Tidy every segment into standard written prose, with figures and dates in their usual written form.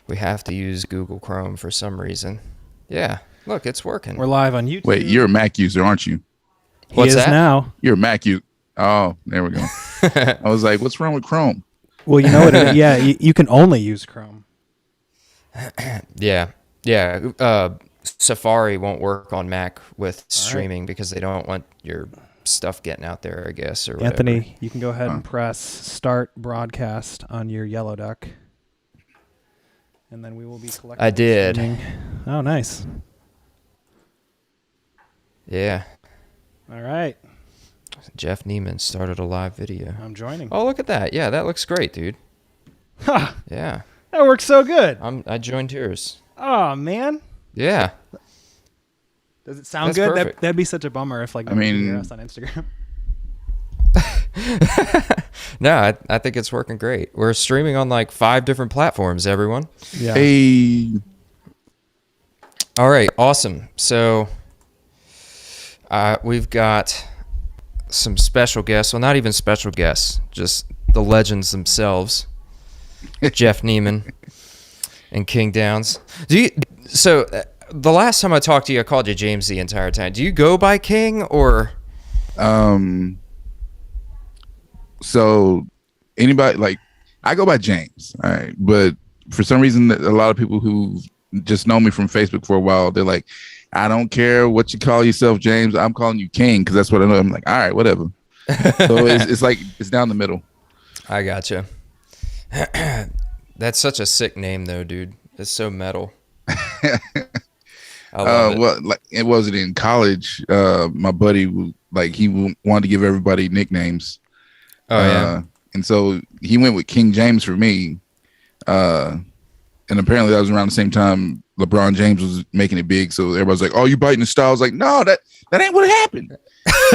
We have to use Google Chrome for some reason. Yeah, look, it's working. We're live on YouTube. Wait, you're a Mac user, aren't you? What's he is that? now. You're a Mac user. Oh, there we go. I was like, what's wrong with Chrome? Well, you know what? Yeah, you can only use Chrome. Yeah. Safari won't work on Mac with streaming because they don't want your stuff getting out there, I guess, or whatever. Anthony, you can go ahead and press start broadcast on your Yellow Duck. And then we will be collecting. I did. Streaming. Oh, nice. Yeah. All right. Jeff Neiman started a live video. I'm joining. Oh, look at that. Yeah, that looks great, dude. Ha! Yeah. That works so good. I joined yours. Oh, man. Yeah. Does it sound That's good? perfect. That'd be such a bummer if like I mean- you hear us on Instagram. No, I think it's working great. We're streaming on like 5 different platforms, everyone. Yeah. Hey, All right, awesome. So we've got some special guests. Well, not even special guests, just the legends themselves. Jeff Neiman and King Downs. The last time I talked to you, I called you James the entire time. Do you go by King or? so anybody like I go by James, all right, but for some reason, a lot of people who just know me from Facebook for a while, they're like, I don't care what you call yourself, James. I'm calling you King because that's what I know. I'm like, all right, whatever. So it's like it's down the middle. I gotcha. That's such a sick name, though, dude. It's so metal. I love it. Well, like it wasn't in college. My buddy he wanted to give everybody nicknames. Oh yeah. And so he went with King James for me. And apparently that was around the same time LeBron James was making it big. So everybody's like, "Oh, you biting the style?" I was like, "No, that ain't what happened."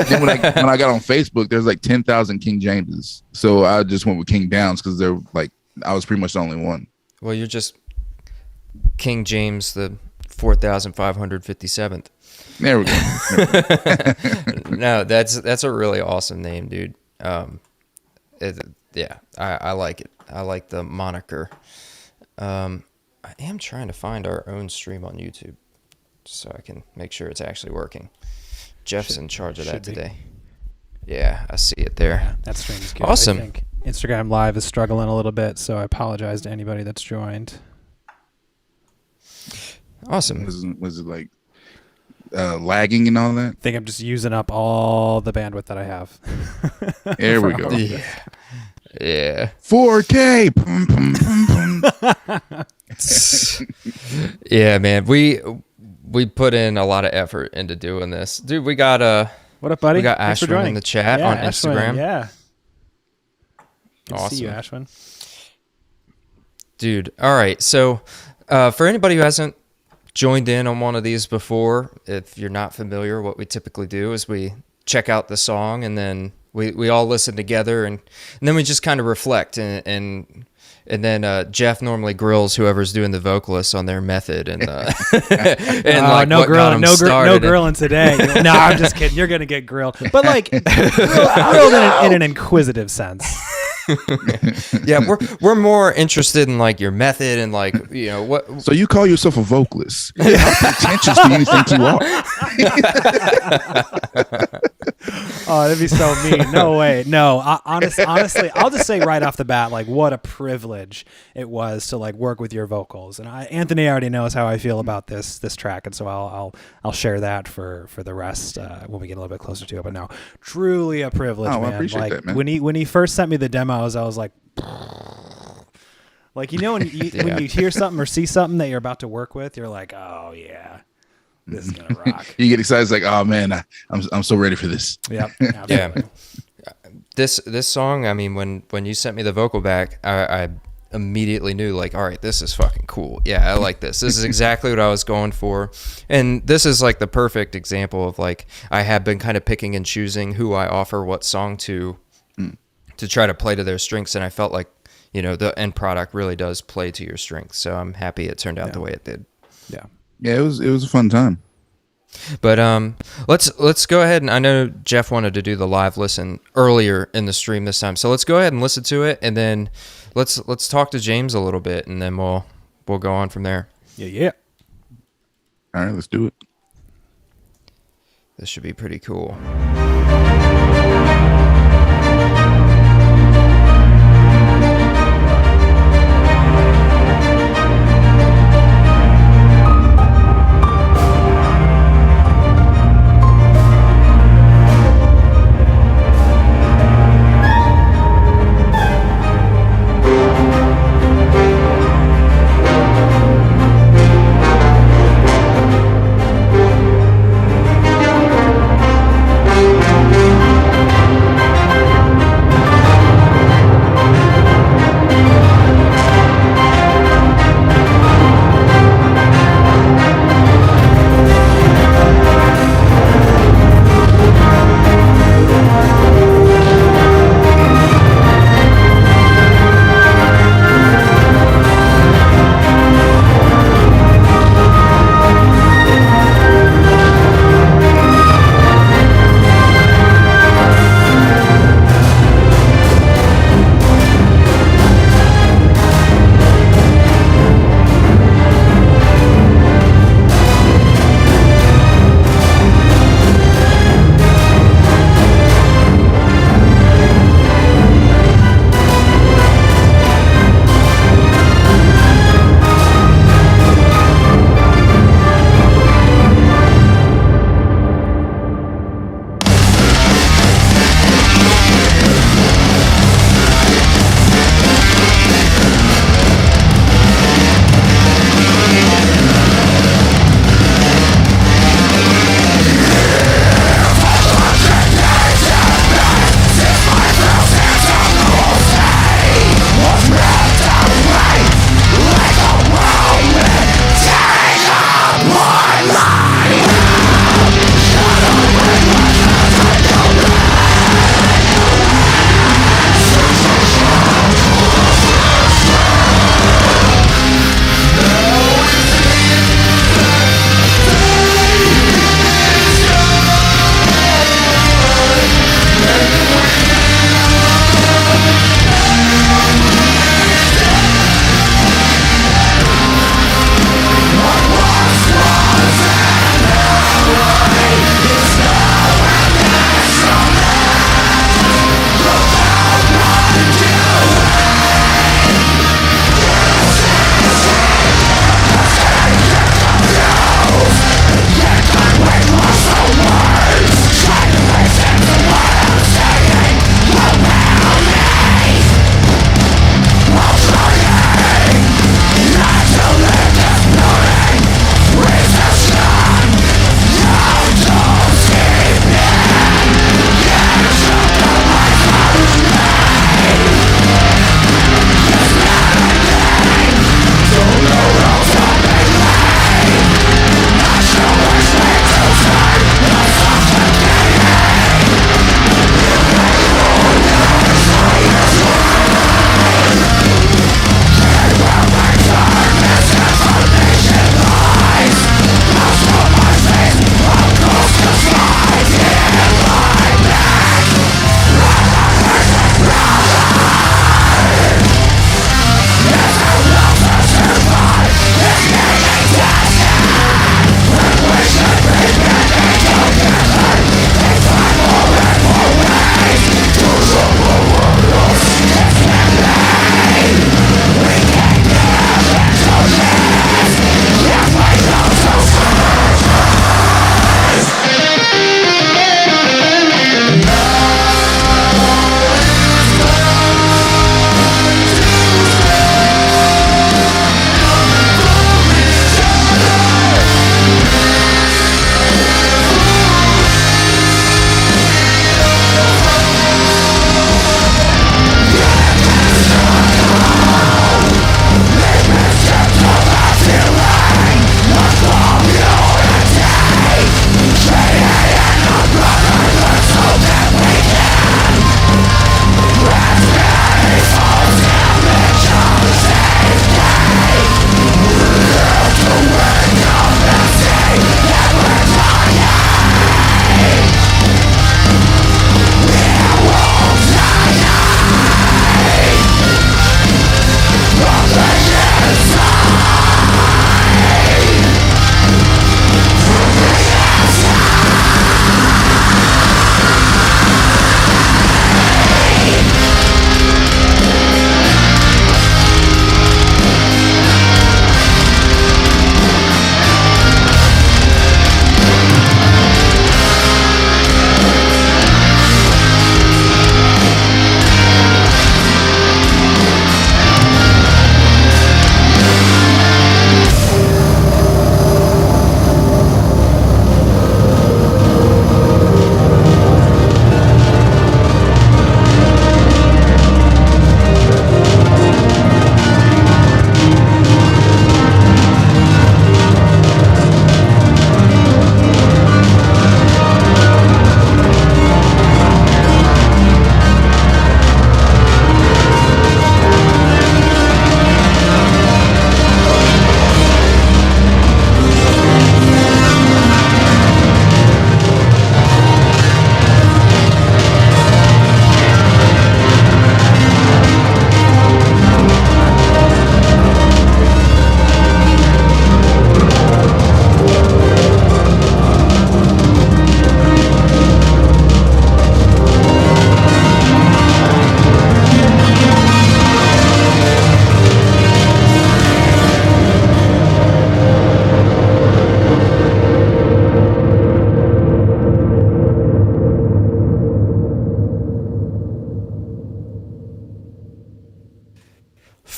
Then when I got on Facebook, there's like 10,000 King Jameses. So I just went with King Downs because they're like I was pretty much the only one. Well, you're just King James the 4,557th. There we go. No, that's a really awesome name, dude. I like it. I like the moniker. I am trying to find our own stream on YouTube so I can make sure it's actually working. Jeff's in charge of that today. Yeah, I see it there. Yeah, that stream is good. Awesome. I think Instagram Live is struggling a little bit, so I apologize to anybody that's joined. Awesome. Was it like lagging and all that? I think I'm just using up all the bandwidth that I have. There we go. Yeah. 4K. Boom, boom, boom, boom. Yeah, man. We put in a lot of effort into doing this. Dude, we got What up, buddy? we got Thanks for Ashwin joining. in the chat on Ashwin, Instagram. Yeah. Good to see you, Awesome. Ashwin. Dude, all right. So for anybody who hasn't joined in on one of these before, if you're not familiar, what we typically do is we check out the song and then we all listen together and then we just kind of reflect and then Jeff normally grills whoever's doing the vocalists on their method and like no what got 'em grilling, no started. grilling today. No, I'm just kidding. You're gonna get grilled, but like grilled in an inquisitive sense. Yeah, we're more interested in like your method and like what. So you call yourself a vocalist? How pretentious do you think you are? Oh, that'd be so mean. No way. No, honestly, I'll just say right off the bat, like, what a privilege it was to like work with your vocals. And Anthony already knows how I feel about this track, and so I'll share that for the rest when we get a little bit closer to it. But no, truly a privilege, man. I appreciate like that, man. when he first sent me the demos, I was like. Like, when you hear something or see something that you're about to work with, you're like, oh yeah, this is gonna rock. You get excited, it's like, oh man, I'm so ready for this. Yep. Yeah. This song, I mean, when you sent me the vocal back, I immediately knew like, all right, this is fucking cool. Yeah, I like this. This is exactly what I was going for. And this is like the perfect example of like, I have been kind of picking and choosing who I offer what song to try to play to their strengths. And I felt like, the end product really does play to your strengths. So I'm happy it turned out the way it did. Yeah. Yeah, it was a fun time. But let's go ahead, and I know Jeff wanted to do the live listen earlier in the stream this time. So let's go ahead and listen to it, and then let's talk to James a little bit, and then we'll we'll go on from there. Yeah. All right, let's do it. This should be pretty cool.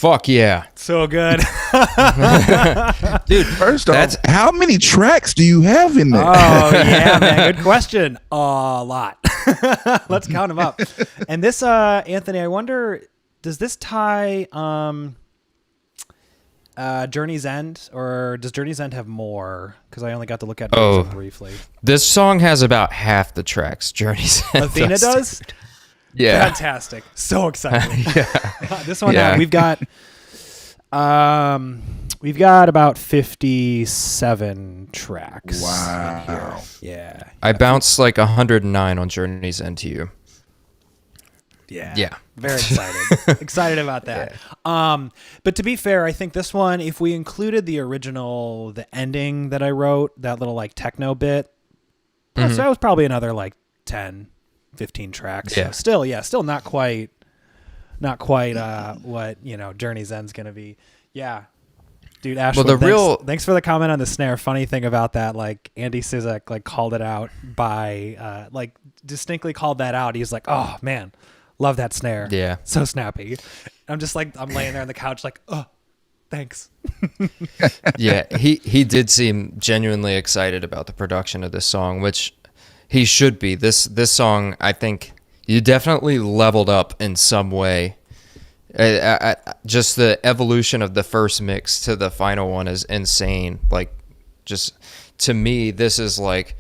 Fuck yeah. So good. Dude, First off, how many tracks do you have in there? Oh, yeah, man. Good question. A lot. Let's count them up. And this, Anthony, I wonder, does this tie Journey's End, or does Journey's End have more? Because I only got to look at it briefly. This song has about half the tracks Journey's End Athena does? Yeah. Fantastic. So excited. Yeah. This one, we've got about 57 tracks. Wow. Yeah. I bounced like 109 on Journey's End to You. Yeah. Very excited. Excited about that. Yeah. But to be fair, I think this one, if we included the original, the ending that I wrote, that little like techno bit, so that was probably another like 10, 15 tracks. Yeah. So still not quite what, Journey's End's going to be. Yeah. Dude, Ashwood, thanks for the comment on the snare. Funny thing about that, like Andy Sizek like called it out by distinctly called that out. He's like, "Oh man, love that snare. Yeah. So snappy." I'm just like, I'm laying there on the couch like, "Oh, thanks." Yeah, he did seem genuinely excited about the production of this song, which he should be. This song, I think you definitely leveled up in some way. Just the evolution of the first mix to the final one is insane. Like, just to me, this is like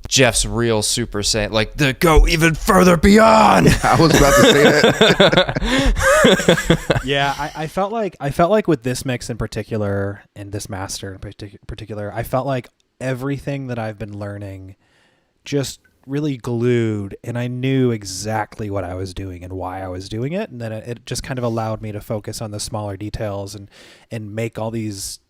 Jeff's real Super Saiyan, like the go even further beyond. I was about to say that. Yeah, I felt like with this mix in particular and this master in particular, I felt like everything that I've been learning just really glued, and I knew exactly what I was doing and why I was doing it, and then it just kind of allowed me to focus on the smaller details and make all these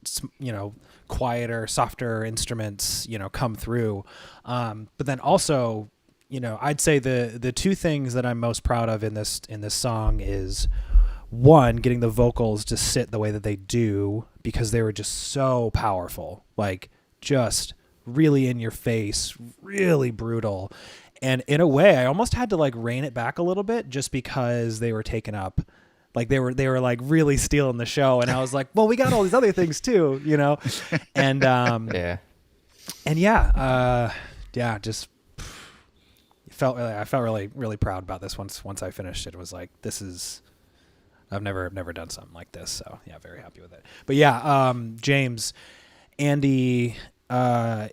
quieter, softer instruments come through. But then also, I'd say the two things that I'm most proud of in this song is, one, getting the vocals to sit the way that they do, because they were just so powerful, like just really in your face, really brutal. And in a way, I almost had to like rein it back a little bit, just because they were taken up. Like they were like really stealing the show. And I was like, well, we got all these other things too, and, just I felt really, really proud about this once I finished it. It was like, I've never done something like this. So yeah, very happy with it. But yeah, James, Andy,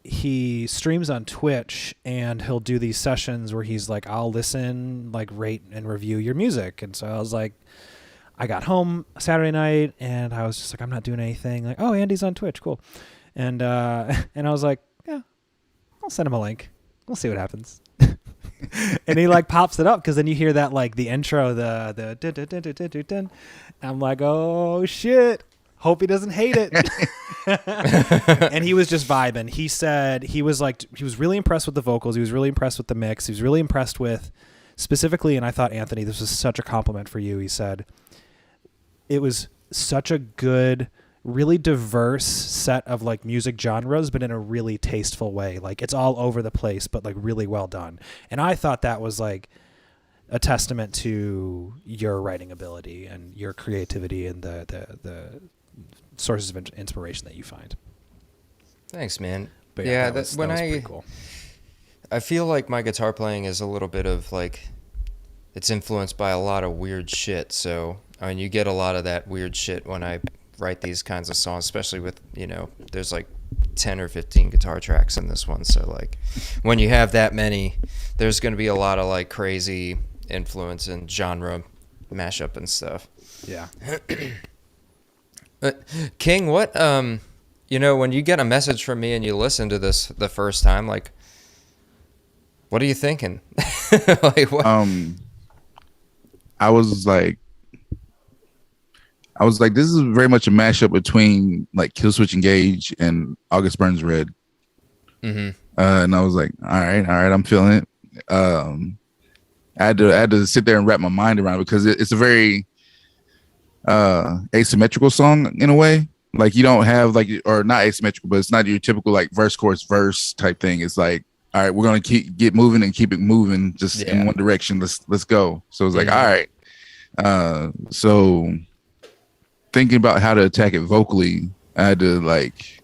he streams on Twitch, and he'll do these sessions where he's like, I'll listen, like rate and review your music. And so I was like, I got home Saturday night and I was just like, I'm not doing anything. Like, oh, Andy's on Twitch. Cool. And I was like, yeah, I'll send him a link. We'll see what happens. And he like pops it up, because then you hear that, like the intro, the dun, dun, dun, dun, dun, dun, dun. I'm like, oh shit. Hope he doesn't hate it. And he was just vibing. He said he was really impressed with the vocals. He was really impressed with the mix. He was really impressed with specifically, and I thought, Anthony, this was such a compliment for you. He said it was such a good, really diverse set of like music genres, but in a really tasteful way. Like it's all over the place, but like really well done. And I thought that was like a testament to your writing ability and your creativity and the sources of inspiration that you find. Thanks, man. But yeah, that was pretty cool. I feel like my guitar playing is a little bit of like, it's influenced by a lot of weird shit. So I mean, you get a lot of that weird shit when I write these kinds of songs, especially with, there's like 10 or 15 guitar tracks in this one. So like when you have that many, there's going to be a lot of like crazy influence and genre mashup and stuff. Yeah. King, what, when you get a message from me and you listen to this the first time, like, what are you thinking? Like, what? I was like, this is very much a mashup between like Killswitch Engage and August Burns Red. Mm-hmm. And I was like, all right, I'm feeling it. I had to sit there and wrap my mind around it, because it's a very asymmetrical song in a way. Like you don't have like, or not asymmetrical, but it's not your typical like verse chorus verse type thing. It's like, all right, we're gonna keep moving and keep it moving just in one direction. Let's go. So it's like, all right. So thinking about how to attack it vocally, I had to like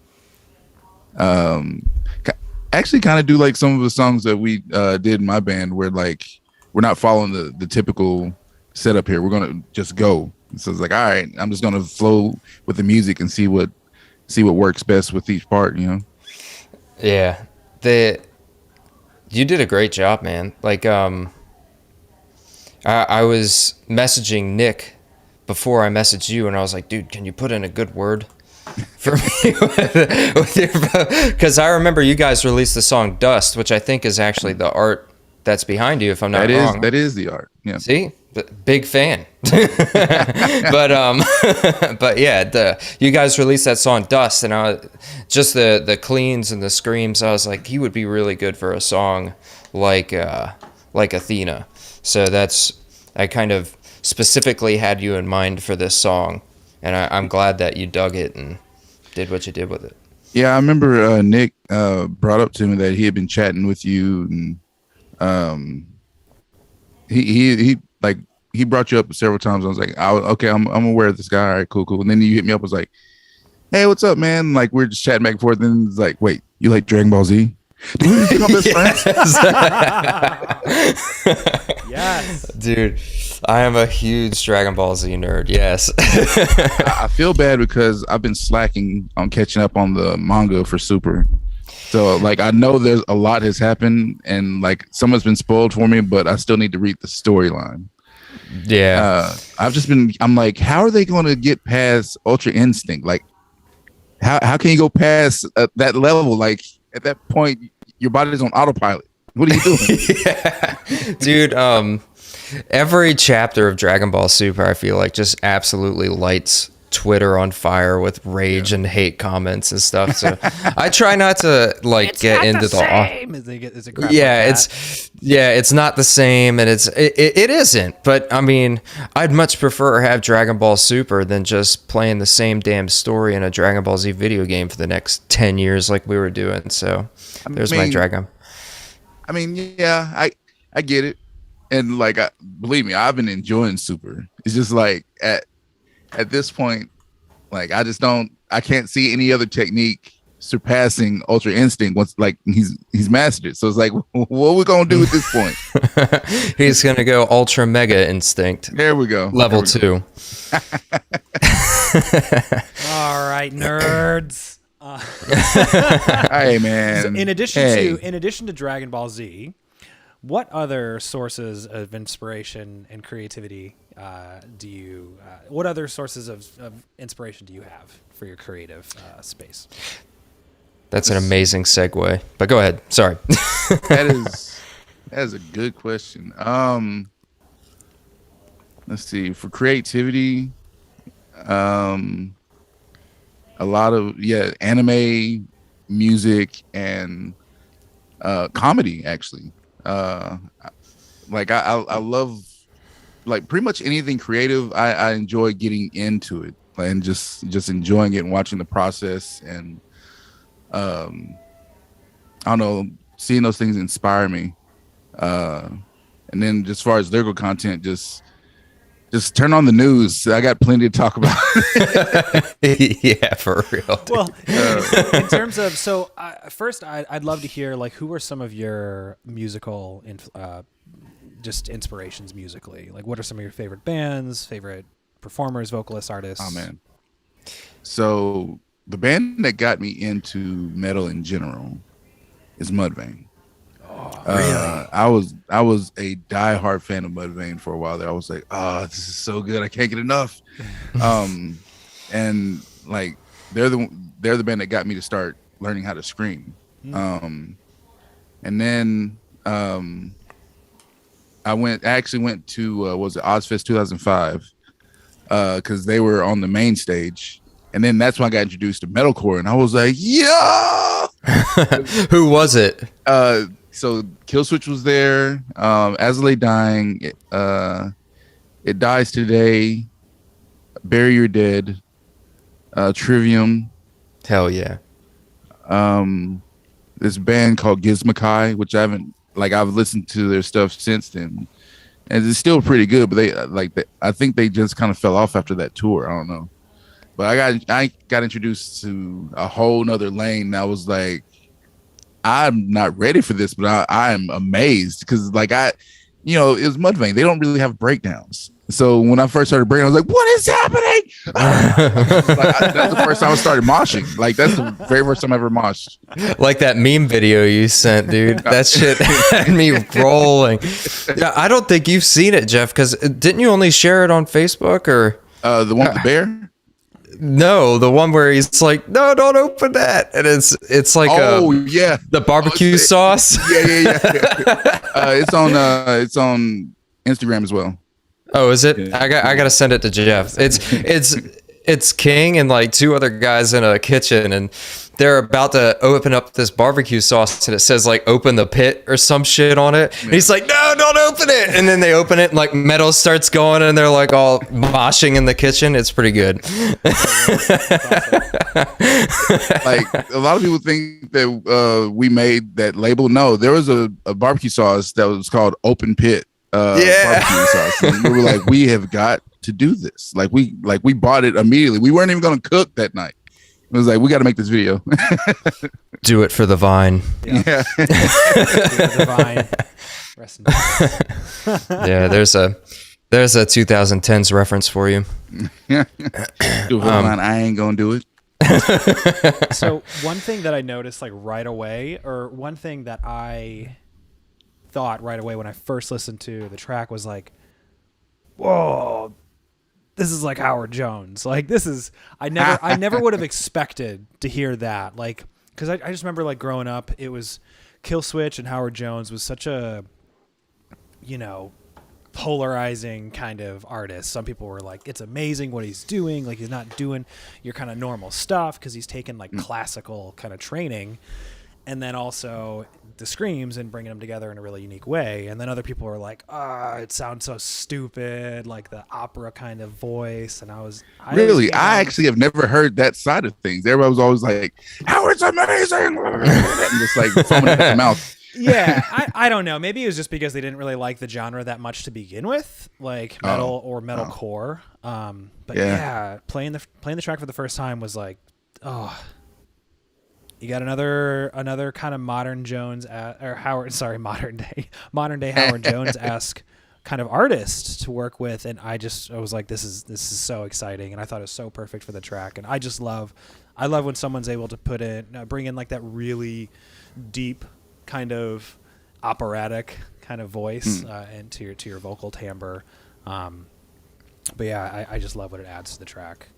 actually kind of do like some of the songs that we did in my band, where like we're not following the typical setup here. We're gonna just go. So it's like, all right, I'm just gonna flow with the music and see what works best with each part, you know. Yeah, you did a great job, man. Like, I was messaging Nick before I messaged you, and I was like, dude, can you put in a good word for me with your, because I remember you guys released the song Dust, which I think is actually the art that's behind you, if I'm not wrong. That is the art. Yeah. See? Big fan. But but yeah, you guys released that song Dust, and just the cleans and the screams, I was like, he would be really good for a song like Athena. So I kind of specifically had you in mind for this song, and I'm glad that you dug it and did what you did with it. Yeah, I remember Nick brought up to me that he had been chatting with you, and he brought you up several times. I was like, okay, I'm aware of this guy. All right, cool. And then you hit me up, was like, hey, what's up, man? Like, we're just chatting back and forth. And it's like, wait, you like Dragon Ball Z? Do we become best friends? Yes, dude, I am a huge Dragon Ball Z nerd. Yes. I feel bad because I've been slacking on catching up on the manga for Super. So like, I know there's a lot has happened, and like some has been spoiled for me, but I still need to read the storyline. Yeah. I'm like, how are they going to get past Ultra Instinct? Like, how can you go past that level? Like, at that point, your body's on autopilot. What are you doing? Yeah. Dude, every chapter of Dragon Ball Super, I feel like, just absolutely lights Twitter on fire with rage and hate comments and stuff. So I try not to like it's get not into the same. It's not the same, and it isn't. But I mean, I'd much prefer have Dragon Ball Super than just playing the same damn story in a Dragon Ball Z video game for the next 10 years like we were doing. So there's my Dragon. I mean, yeah, I get it, and like, believe me, I've been enjoying Super. It's just like at this point, like, I can't see any other technique surpassing Ultra Instinct once like he's mastered it. So it's like, what are we gonna do at this point? He's gonna go Ultra Mega Instinct. There we go. Level 2. All right, nerds. Hey, man. So in addition to Dragon Ball Z, what other sources of inspiration and creativity what other sources of inspiration do you have for your creative space? That's an amazing segue, but go ahead. Sorry. That is a good question. Let's see. For creativity, a lot of anime, music, and comedy. Actually, like I love like pretty much anything creative. I enjoy getting into it and just enjoying it and watching the process, and I don't know, seeing those things inspire me. And then as far as lyrical content, just turn on the news. I got plenty to talk about. Yeah, for real. Dude. Well, in terms of, first, I'd love to hear, like, who are some of your musical just inspirations musically? Like, what are some of your favorite bands, favorite performers, vocalists, artists? Oh, man. So the band that got me into metal in general is Mudvayne. Oh, really? I was a diehard fan of Mudvayne for a while there. I was like, oh, this is so good. I can't get enough. And like, they're the band that got me to start learning how to scream. And then I actually went to was it Ozfest 2005 because they were on the main stage, and then that's when I got introduced to metalcore, and I was like, yeah. Who was it? So Killswitch was there. As I Lay Dying, It Dies Today, Bury Your Dead, Trivium. Hell yeah. This band called Gizmakai, which I've listened to their stuff since then, and it's still pretty good. But I think they just kind of fell off after that tour. I don't know. But I got introduced to a whole nother lane. And I was like, I'm not ready for this, but I am amazed because like it was Mudvayne. They don't really have breakdowns. So when I first started breaking, I was like, "What is happening?" That's the first time I started moshing. Like that's the very first time I ever moshed. Like that meme video you sent, dude. That shit had me rolling. Yeah, I don't think you've seen it, Jeff, because didn't you only share it on Facebook or the one with the bear? No, the one where he's like, "No, don't open that," and it's like the barbecue sauce. Yeah. It's on Instagram as well. Oh, is it? Yeah. I gotta send it to Jeff. It's King and like two other guys in a kitchen, and they're about to open up this barbecue sauce, and it says like "open the pit" or some shit on it. And he's like, "No, don't open it!" And then they open it, and like metal starts going, and they're like all moshing in the kitchen. It's pretty good. Like a lot of people think that we made that label. No, there was a barbecue sauce that was called Open Pit. Barbecue sauce. And we were like, we have got to do this. Like we bought it immediately. We weren't even going to cook that night. It was like, we got to make this video. Do it for the vine. Yeah. The vine. Rest in peace. Yeah, there's a 2010s reference for you. Do it for the vine. I ain't gonna do it. So one thing that I noticed like right away, or one thing that I thought right away when I first listened to the track was like, whoa, this is like Howard Jones. Like this is, I never would have expected to hear that. Like, cause I just remember like growing up, it was Kill Switch and Howard Jones was such a, polarizing kind of artist. Some people were like, it's amazing what he's doing. Like he's not doing your kind of normal stuff because he's taken like classical kind of training. And then also the screams and bringing them together in a really unique way. And then other people were like, it sounds so stupid, like the opera kind of voice. And I actually have never heard that side of things. Everybody was always like, Howard's amazing. And just like foaming at the mouth. Yeah, I don't know. Maybe it was just because they didn't really like the genre that much to begin with, like metal or metalcore. But yeah, playing the track for the first time was like, you got another kind of modern Jones modern day Howard Jones-esque kind of artist to work with, and I was like, this is so exciting, and I thought it was so perfect for the track, and I love when someone's able to bring in like that really deep kind of operatic kind of voice into your vocal timbre. But yeah, I just love what it adds to the track.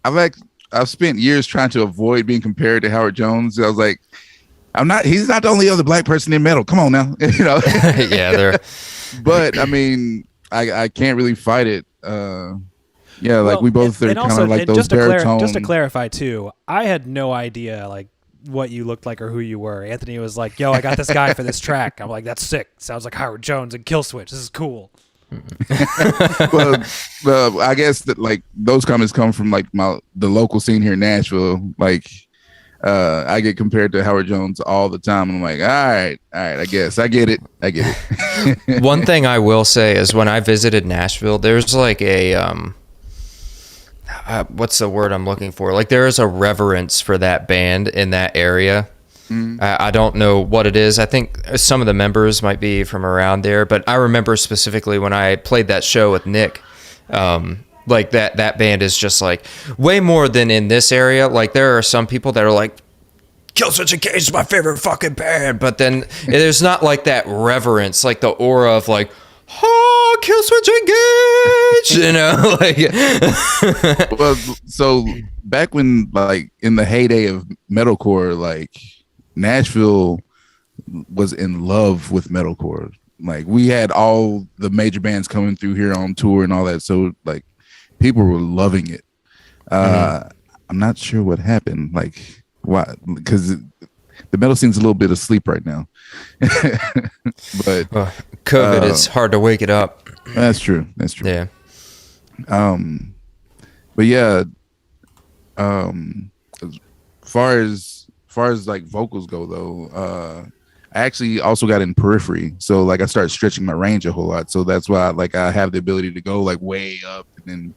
I've spent years trying to avoid being compared to Howard Jones. I was like, he's not the only other black person in metal. Come on now. Yeah, but I mean, I can't really fight it. Like we both are kind of like those baritone. Just to clarify too, I had no idea like what you looked like or who you were. Anthony was like, "Yo, I got this guy for this track." I'm like, "That's sick. Sounds like Howard Jones and Kill Switch. This is cool." Well, I guess that like those comments come from like the local scene here in Nashville. Like, I get compared to Howard Jones all the time, and I'm like, all right, I guess I get it. One thing I will say is when I visited Nashville, there's like a what's the word I'm looking for? Like there is a reverence for that band in that area. I don't know what it is. I think some of the members might be from around there, but I remember specifically when I played that show with Nick, like that band is just like way more than in this area. Like there are some people that are like, Killswitch Engage is my favorite fucking band, but then there's not like that reverence, like the aura of like, oh, Killswitch Engage, like. Well, so back when like in the heyday of metalcore, like Nashville was in love with metalcore. Like we had all the major bands coming through here on tour and all that, so like people were loving it. I'm not sure what happened, like why, because the metal scene's a little bit asleep right now. But COVID, it's hard to wake it up. That's true. Yeah. But yeah, as far as like vocals go though, I actually also got in periphery, so like I started stretching my range a whole lot. So that's why like I have the ability to go like way up, and then.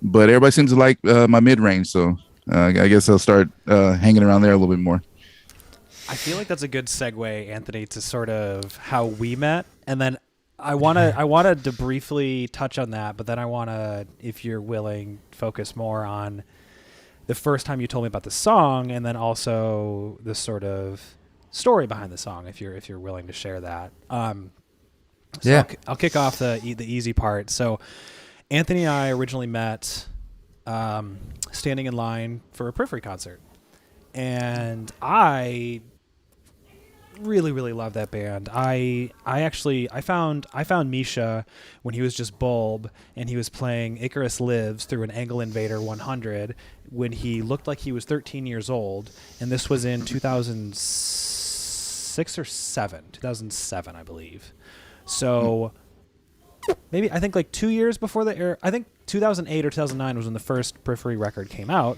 But everybody seems to like my mid range, so I guess I'll start hanging around there a little bit more. I feel like that's a good segue, Anthony, to sort of how we met, and then I wanted to briefly touch on that, but then I want to, if you're willing, focus more on the first time you told me about the song, and then also the sort of story behind the song, if you're willing to share that. Yeah, I'll kick off the easy part. So Anthony and I originally met standing in line for a Periphery concert, and I really love that band. I found Misha when he was just Bulb, and he was playing Icarus Lives through an Angle Invader 100 when he looked like he was 13 years old, and this was in 2006 or 2007, I believe. So maybe, I think like 2 years before the air, I think 2008 or 2009 was when the first Periphery record came out,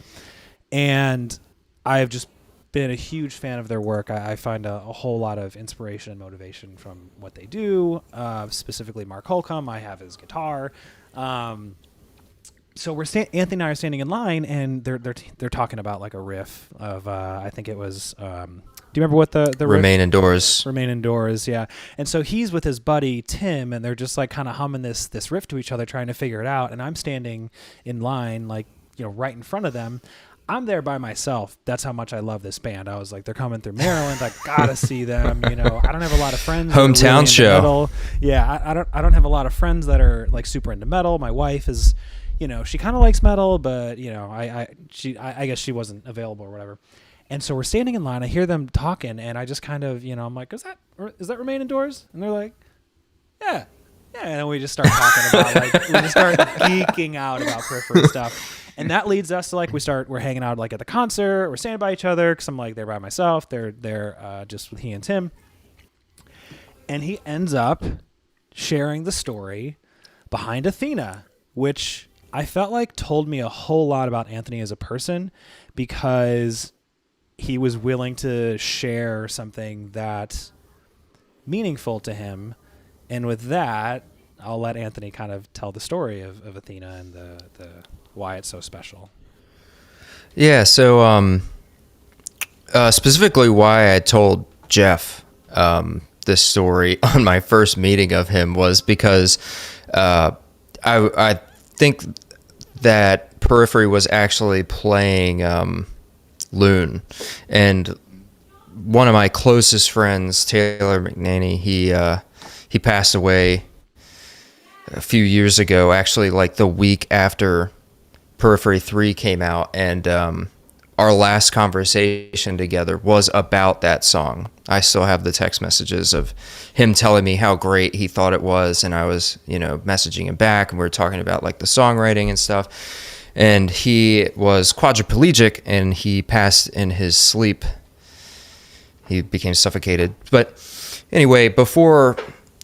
and I've just been a huge fan of their work. I find a whole lot of inspiration and motivation from what they do, specifically Mark Holcomb. I have his guitar. So Anthony and I are standing in line, and they're talking about like a riff of I think it was. Do you remember what the Remain riff? Indoors. Remain Indoors, yeah. And so he's with his buddy Tim, and they're just like kind of humming this riff to each other, trying to figure it out. And I'm standing in line, like, you know, right in front of them. I'm there by myself. That's how much I love this band. I was like, they're coming through Maryland. I gotta see them. You know, I don't have a lot of friends. Hometown really show. Metal. Yeah, I don't have a lot of friends that are like super into metal. My wife is, you know, she kind of likes metal, but you know, I guess she wasn't available or whatever. And so we're standing in line. I hear them talking, and I just kind of, you know, I'm like, is that Remain Indoors? And they're like, yeah. And then we just start talking about like we just start geeking out about Periphery stuff. And that leads us to like we're hanging out like at the concert, we're standing by each other because I'm like they're by myself, they're just with he and Tim, and he ends up sharing the story behind Athena, which I felt like told me a whole lot about Anthony as a person, because he was willing to share something that's meaningful to him. And with that, I'll let Anthony kind of tell the story of Athena and the why it's so special. Yeah, so specifically why I told Jeff this story on my first meeting of him was because I think that Periphery was actually playing Loon, and one of my closest friends, Taylor McNaney, he passed away a few years ago, actually like the week after Periphery 3 came out, and our last conversation together was about that song. I still have the text messages of him telling me how great he thought it was, and I was, you know, messaging him back, and we were talking about like the songwriting and stuff. And he was quadriplegic, and he passed in his sleep. He became suffocated. But anyway, before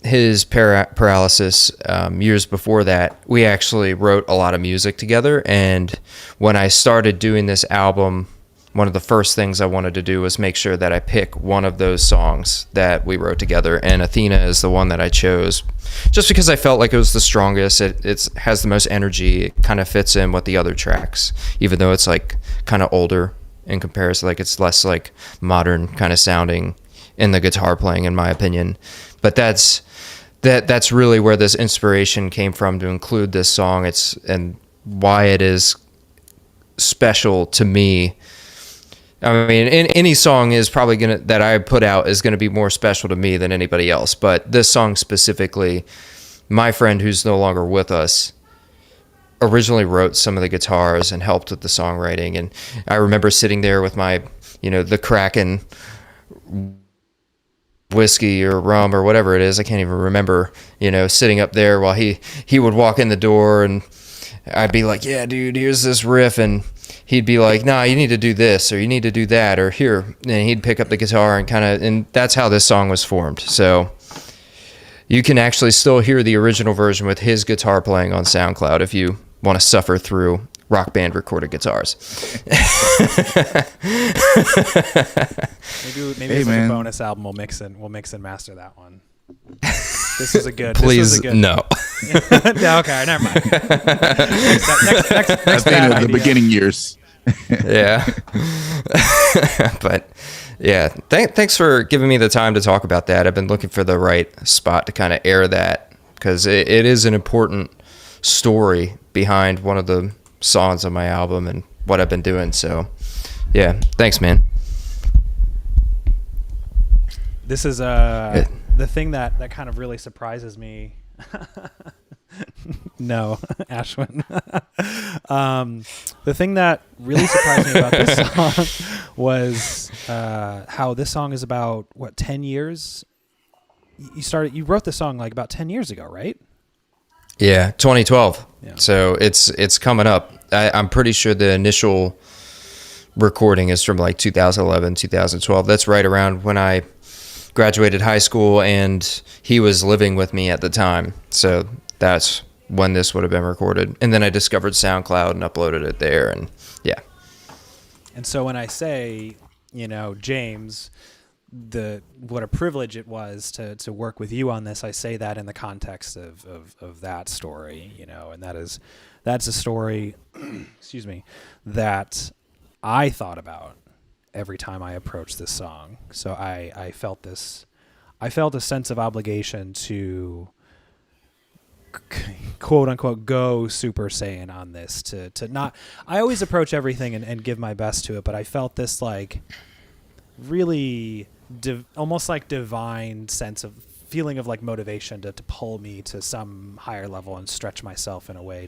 his paralysis, years before that, we actually wrote a lot of music together. And when I started doing this album, one of the first things I wanted to do was make sure that I pick one of those songs that we wrote together. And Athena is the one that I chose just because I felt like it was the strongest. It has the most energy. It kind of fits in with the other tracks, even though it's like kind of older in comparison. Like it's less like modern kind of sounding in the guitar playing, in my opinion. But that's really where this inspiration came from to include this song. And why it is special to me. I mean, any song is probably that I put out is gonna be more special to me than anybody else. But this song specifically, my friend who's no longer with us originally wrote some of the guitars and helped with the songwriting. And I remember sitting there with my, you know, the Kraken whiskey or rum or whatever it is, I can't even remember, you know, sitting up there while he would walk in the door, and I'd be like, yeah, dude, here's this riff, and he'd be like, nah, you need to do this, or you need to do that, or here, and he'd pick up the guitar and that's how this song was formed. So you can actually still hear the original version with his guitar playing on SoundCloud if you want to suffer through Rock Band recorded guitars. Maybe it's like a bonus album. We'll mix and master that one. This was a good. Please, No, no. okay, never mind. next Athena, the beginning years. Yeah. But yeah, thanks for giving me the time to talk about that. I've been looking for the right spot to kind of air that, because it is an important story behind one of the songs on my album and what I've been doing. So yeah, thanks, man. This is the thing that kind of really surprises me. No, Ashwin. The thing that really surprised me about this song was how this song is about 10 years. You wrote the song like about 10 years ago, right? Yeah, 2012. Yeah. So it's coming up. I'm pretty sure the initial recording is from like 2011, 2012. That's right around when I graduated high school, and he was living with me at the time. So that's when this would have been recorded. And then I discovered SoundCloud and uploaded it there, and yeah. And so when I say, James, what a privilege it was to work with you on this, I say that in the context of that story, and that's a story, excuse me, that I thought about every time I approached this song. So I felt a sense of obligation to quote unquote go Super Saiyan on this, to not, I always approach everything and give my best to it, but I felt this like really almost like divine sense of feeling of like motivation to pull me to some higher level and stretch myself in a way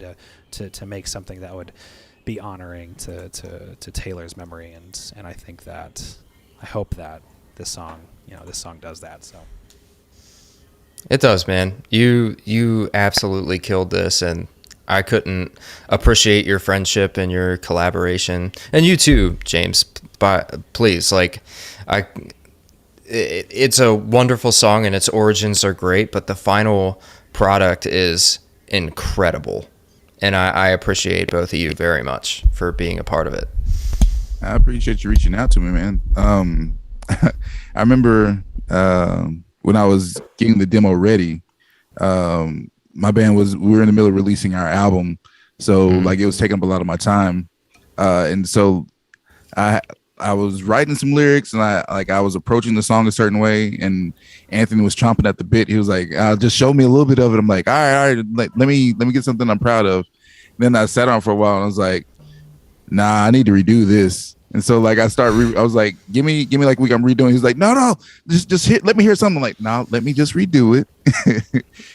to make something that would be honoring to Taylor's memory, and I think that I hope that this song does that. So it does, man. You absolutely killed this, and I couldn't appreciate your friendship and your collaboration, and you too, James. But please, like, it's a wonderful song and its origins are great, but the final product is incredible. And I appreciate both of you very much for being a part of it. I appreciate you reaching out to me, man. I remember when I was getting the demo ready, my band we were in the middle of releasing our album. So like it was taking up a lot of my time. And so I was writing some lyrics, and I was approaching the song a certain way, and Anthony was chomping at the bit. He was like, just show me a little bit of it. I'm like, all right, let me get something I'm proud of. Then I sat on for a while, and I was like, nah, I need to redo this. And so like I was like, give me like a week, I'm redoing. He's like, no, just let me hear something. I'm like, no, let me just redo it.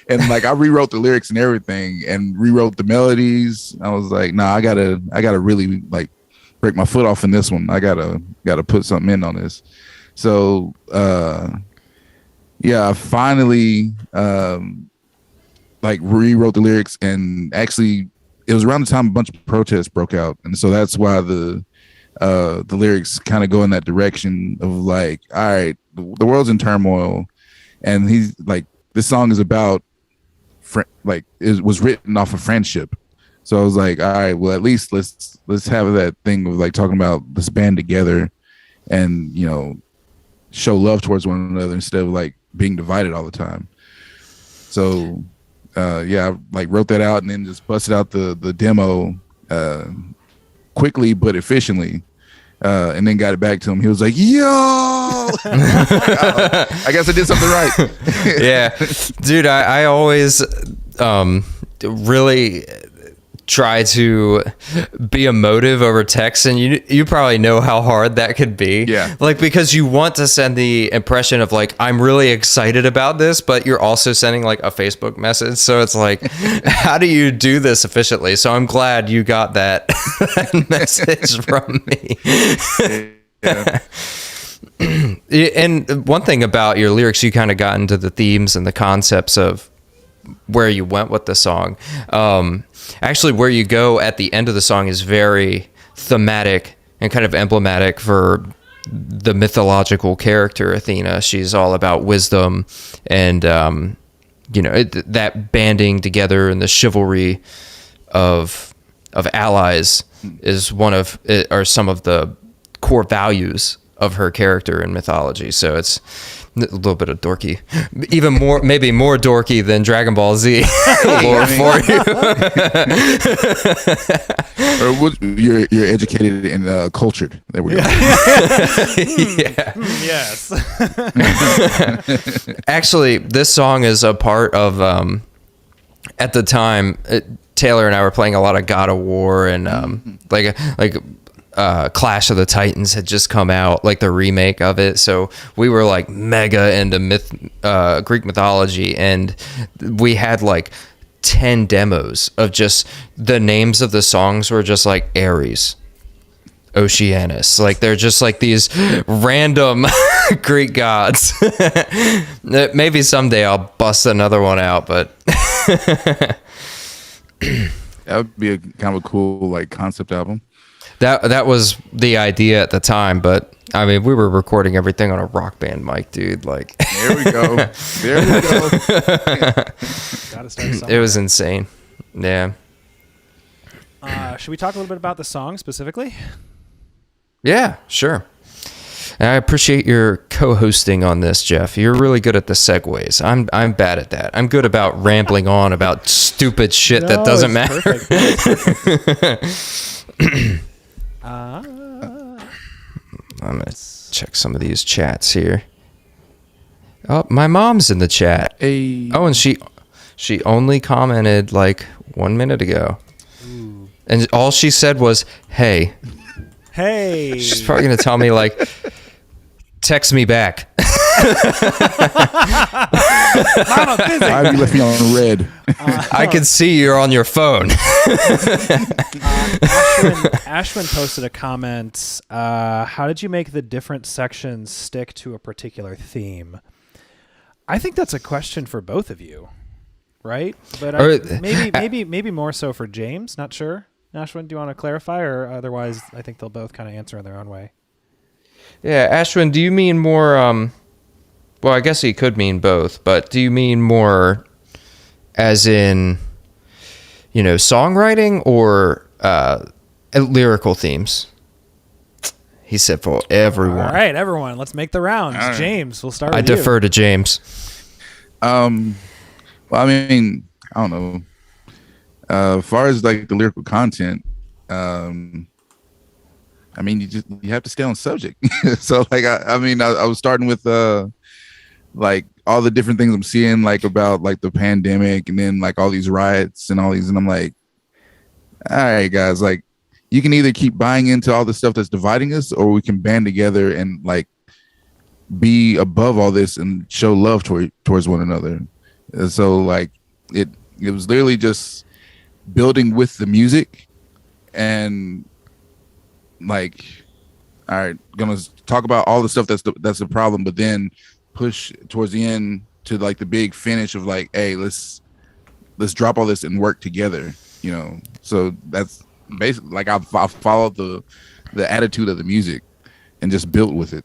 And like I rewrote the lyrics and everything, and rewrote the melodies. I was like, nah, I gotta really like break my foot off in this one. I gotta put something in on this. So I finally like rewrote the lyrics, and actually it was around the time a bunch of protests broke out, and so that's why the lyrics kind of go in that direction of like, all right, the world's in turmoil, and he's like, this song is about it was written off of friendship. So I was like, all right, well, at least let's have that thing of like talking about let's band together and, show love towards one another instead of like being divided all the time. So, I like wrote that out and then just busted out the demo quickly but efficiently, and then got it back to him. He was like, yo! I guess I did something right. Yeah. Dude, I always really try to be emotive over text, and you probably know how hard that could be. Yeah. Like, because you want to send the impression of like, I'm really excited about this, but you're also sending like a Facebook message. So it's like, how do you do this efficiently? So I'm glad you got that message from me. Yeah. And one thing about your lyrics, you kind of got into the themes and the concepts of where you went with the song. Actually, where you go at the end of the song is very thematic and kind of emblematic for the mythological character Athena. She's all about wisdom and that banding together and the chivalry of allies is one of it, or some of the core values of her character in mythology. So it's a little bit of dorky, even more, maybe more dorky than Dragon Ball Z lore for you. Or you're educated and cultured. There we go. Yeah. Yes. Actually, this song is a part of, at the time, Taylor and I were playing a lot of God of War, and Clash of the Titans had just come out, like the remake of it. So we were like mega into Greek mythology, and we had like 10 demos of just the names of the songs were just like Ares, Oceanus. Like they're just like these random Greek gods. Maybe someday I'll bust another one out, but that would be a kind of a cool like concept album. That was the idea at the time, but I mean, we were recording everything on a Rock Band mic, dude. Like, there we go. There we go. Gotta start somewhere. It was insane. Yeah. Should we talk a little bit about the song specifically? Yeah, sure. And I appreciate your co-hosting on this, Jeff. You're really good at the segues. I'm bad at that. I'm good about rambling on about stupid shit that doesn't matter. I'm gonna check some of these chats here. Oh, my mom's in the chat. Hey. Oh, and she only commented like 1 minute ago. Ooh. And all she said was, "Hey." Hey. She's probably gonna tell me like, "Text me back." Mama, busy. Why have you left me on red? I can see you're on your phone. Ashwin posted a comment. How did you make the different sections stick to a particular theme? I think that's a question for both of you, right? But maybe more so for James. Not sure. Ashwin, do you want to clarify, or otherwise, I think they'll both kind of answer in their own way. Yeah, Ashwin, do you mean more? Well, I guess he could mean both, but do you mean more as in, songwriting or lyrical themes? He said for everyone. All right, everyone, let's make the rounds. All right. James, we'll start I with you. defer to James. Well, I mean, I don't know. As far as like the lyrical content, I mean, you have to stay on subject. So like, I was starting with like all the different things I'm seeing, like about like the pandemic, and then like all these riots and all these, and I'm like, all right, guys, like you can either keep buying into all the stuff that's dividing us, or we can band together and like be above all this and show love towards one another. And so like it was literally just building with the music, and like, all right, gonna talk about all the stuff that's the problem, but then push towards the end to like the big finish of like, hey, let's drop all this and work together, So that's basically like I followed the attitude of the music and just built with it.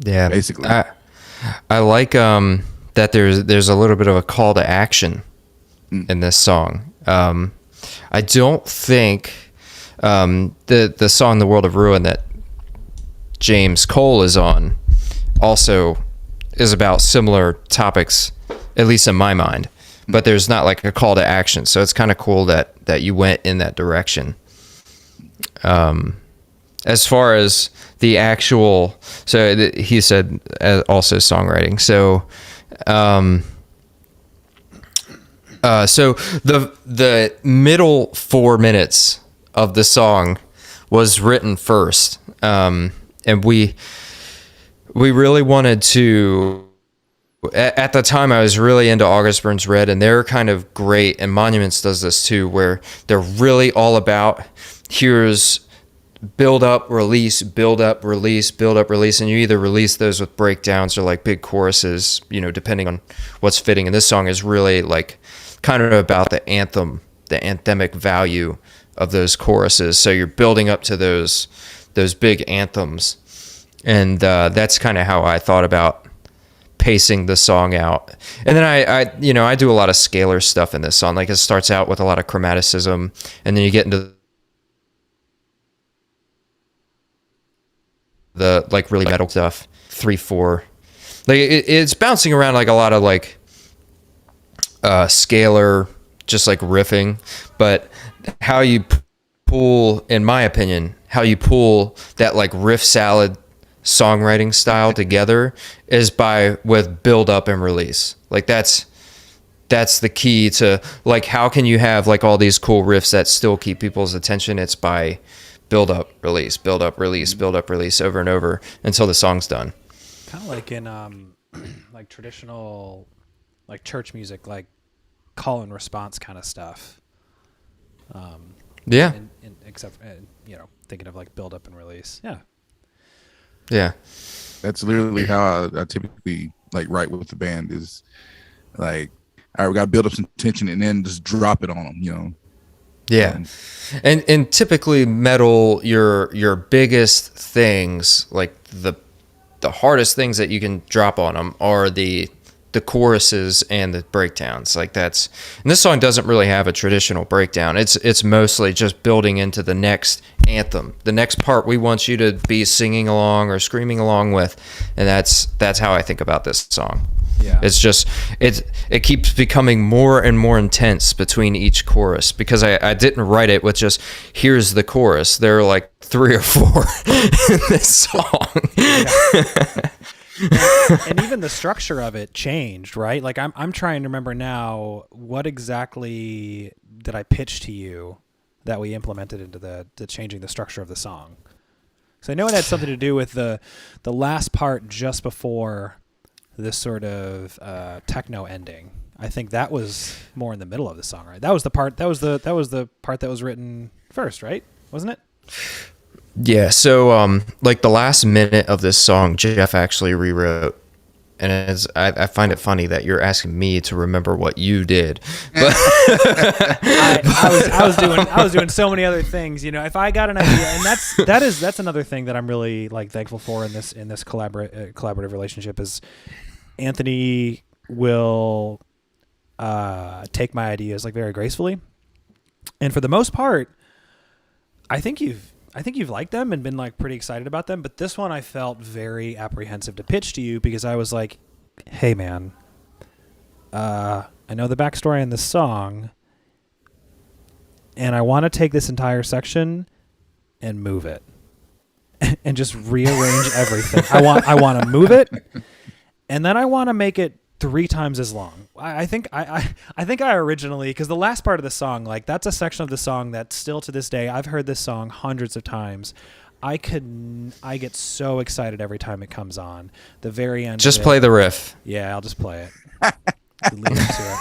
Yeah, basically. I like that there's a little bit of a call to action in this song. I don't think the song "The World of Ruin" that James Cole is on also is about similar topics, at least in my mind. But there's not like a call to action, so it's kind of cool that you went in that direction. As far as the actual, so he said also songwriting. So, so the middle 4 minutes of the song was written first, and we really wanted to. At the time, I was really into August Burns Red, and they're kind of great, and Monuments does this too, where they're really all about here's build up, release, build up, release, build up, release, and you either release those with breakdowns or like big choruses, depending on what's fitting. And this song is really like kind of about the anthemic value of those choruses. So you're building up to those big anthems, and that's kind of how I thought about pacing the song out. And then I do a lot of scalar stuff in this song. Like it starts out with a lot of chromaticism, and then you get into the like really metal stuff, 3/4. Like it's bouncing around like a lot of like scalar, just like riffing, but how you pull, in my opinion, how you pull that like riff salad songwriting style together is with build up and release. Like that's the key to like, how can you have like all these cool riffs that still keep people's attention? It's by build up, release, build up, release, build up, release over and over until the song's done. Kind of like in like traditional like church music, like call and response kind of stuff. Yeah. Except, thinking of like build up and release. Yeah. Yeah. That's literally how I typically like write with the band, is like, all right, we got to build up some tension and then just drop it on them, Yeah. And typically metal, your biggest things, like the hardest things that you can drop on them are the choruses and the breakdowns. Like and this song doesn't really have a traditional breakdown. It's mostly just building into the next anthem, the next part we want you to be singing along or screaming along with, and that's how I think about this song. Yeah. It's just it keeps becoming more and more intense between each chorus, because I didn't write it with just here's the chorus. There are like 3 or 4 in this song. Yeah. And even the structure of it changed, right? Like I'm trying to remember now, what exactly did I pitch to you that we implemented into the changing the structure of the song? So I know it had something to do with the last part just before this sort of techno ending. I think that was more in the middle of the song, right? That was the part that was the part that was written first, right? Wasn't it? Yeah, so like the last minute of this song, Jeff actually rewrote, and I find it funny that you're asking me to remember what you did. But I was doing so many other things, If I got an idea, and that's another thing that I'm really like thankful for in this collaborative relationship, is Anthony will take my ideas like very gracefully, and for the most part, I think you've liked them and been like pretty excited about them. But this one I felt very apprehensive to pitch to you, because I was like, hey man, I know the backstory in this song, and I want to take this entire section and move it and just rearrange everything. I want to move it, and then I want to make it 3 times as long. I think I originally, because the last part of the song, like that's a section of the song that still to this day, I've heard this song hundreds of times. I get so excited every time it comes on. The very end. Just play the riff. Yeah, I'll just play it. Lead into it.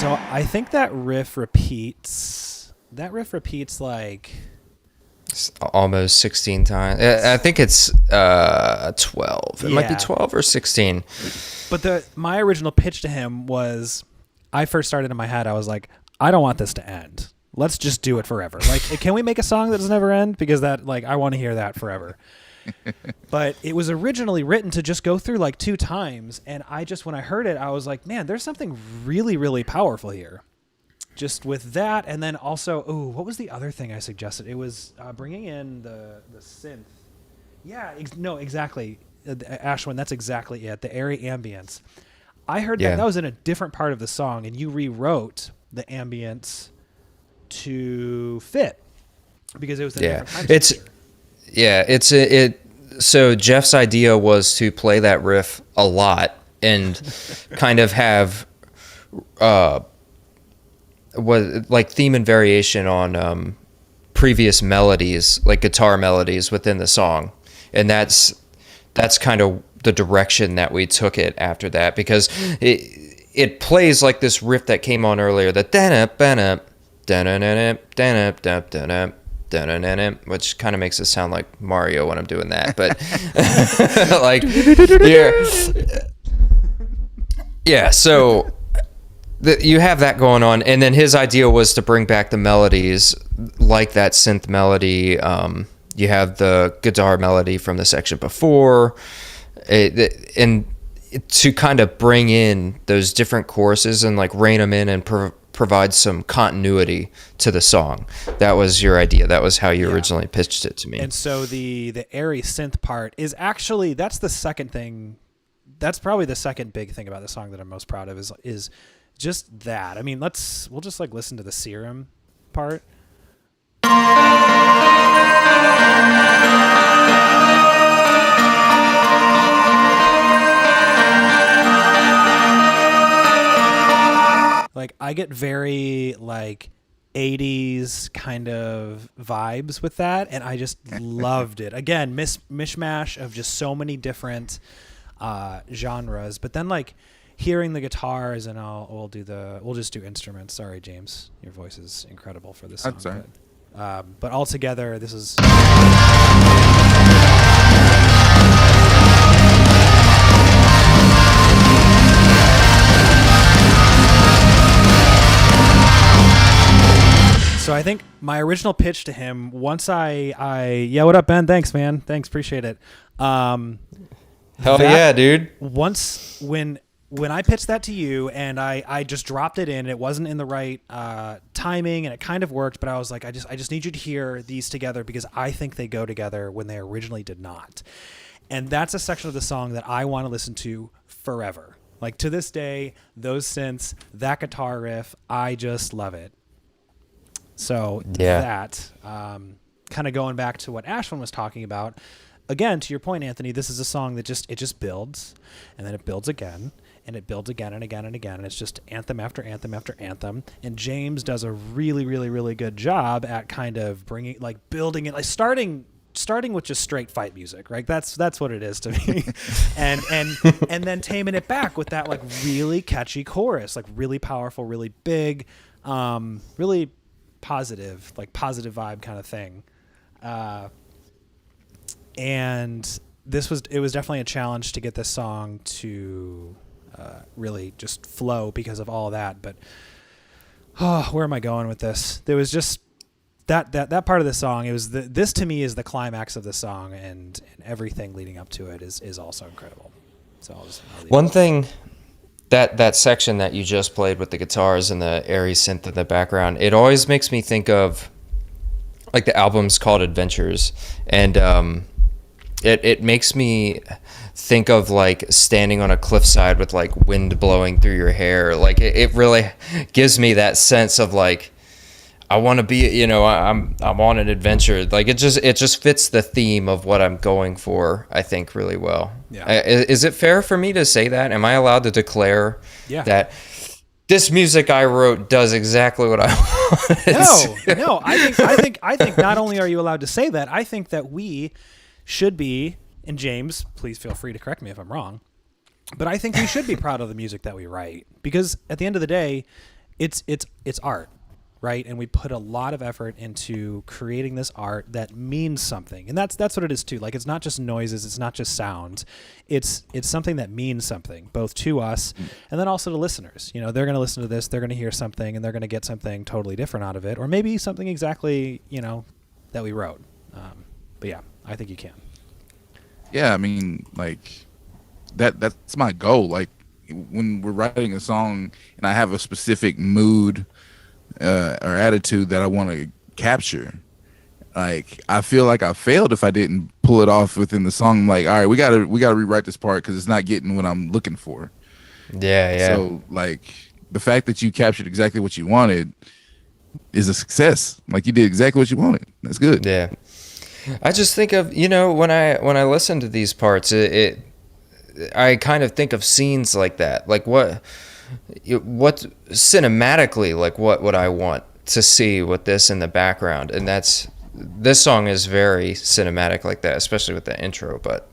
So I think that riff repeats like Almost 16 times. I think it's 12. It might be 12 or 16. But my original pitch to him was, I first started in my head, I was like, I don't want this to end. Let's just do it forever. Like, can we make a song that doesn't ever end? Because that, like, I want to hear that forever. But it was originally written to just go through like 2 times, and when I heard it, I was like, man, there's something really, really powerful here. Just with that, and then also, what was the other thing I suggested? It was bringing in the synth. Yeah, exactly. Ashwin, that's exactly it. The airy ambience. I heard that was in a different part of the song, and you rewrote the ambience to fit because it was a different time signature. So Jeff's idea was to play that riff a lot and kind of have like theme and variation on previous melodies, like guitar melodies within the song, and that's kind of the direction that we took it after that, because it plays like this riff that came on earlier, the which kind of makes it sound like Mario when I'm doing that, but like yeah. So you have that going on, and then his idea was to bring back the melodies like that synth melody. You have the guitar melody from the section before, and to kind of bring in those different choruses and like rein them in and provide some continuity to the song. That was your idea. That was how you originally pitched it to me. And so the airy synth part is actually, that's the second thing. That's probably the second big thing about the song that I'm most proud of is just that. I mean, we'll just like listen to the serum part. Like I get very like 80s kind of vibes with that, and I just loved it. Again, mishmash of just so many different genres, but then like hearing the guitars, and we'll just do instruments. Sorry, James, your voice is incredible for this song. Sorry. But altogether, this is. So I think my original pitch to him, once yeah, what up, Ben? Thanks, man. Thanks, appreciate it. Hell yeah, dude. Once when I pitched that to you, and I just dropped it in, it wasn't in the right timing, and it kind of worked, but I was like, I just need you to hear these together because I think they go together when they originally did not. And that's a section of the song that I want to listen to forever. Like to this day, those synths, that guitar riff, I just love it. So that, kind of going back to what Ashwin was talking about, again, to your point, Anthony, this is a song that just builds, and then it builds again, and it builds again and again and again, and it's just anthem after anthem after anthem. And James does a really, really, really good job at kind of building it, like starting with just straight fight music, right? That's what it is to me. and then taming it back with that like really catchy chorus, like really powerful, really big, really positive vibe kind of thing. And it was definitely a challenge to get this song to really just flow because of all of that. But where am I going with this? There was just that part of the song. It was this to me is the climax of the song, and everything leading up to it is also incredible. So one thing. That section that you just played with the guitars and the airy synth in the background, it always makes me think of like the album's called Adventures, and it makes me think of like standing on a cliffside with like wind blowing through your hair. Like it really gives me that sense of like I want to be, I'm on an adventure. Like it just fits the theme of what I'm going for, I think, really well. Yeah. Is it fair for me to say that? Am I allowed to declare that this music I wrote does exactly what I want? No. I think not only are you allowed to say that, I think that we should be, and James, please feel free to correct me if I'm wrong, but I think we should be proud of the music that we write, because at the end of the day, it's art. Right, and we put a lot of effort into creating this art that means something, and that's what it is too. Like it's not just noises, it's not just sounds, it's something that means something, both to us and then also to listeners. They're going to listen to this, they're going to hear something, and they're going to get something totally different out of it, or maybe something exactly that we wrote. But yeah, I think you can. Yeah, I mean, like that's my goal. Like when we're writing a song, and I have a specific mood. Or attitude that I want to capture. Like I feel like I failed if I didn't pull it off within the song. I'm like, all right, we gotta rewrite this part because it's not getting what I'm looking for. Yeah. So like the fact that you captured exactly what you wanted is a success. Like you did exactly what you wanted. That's good. Yeah. I just think of when I listen to these parts, I kind of think of scenes like that. Like what cinematically, like what would I want to see with this in the background? And this song is very cinematic like that, especially with the intro. But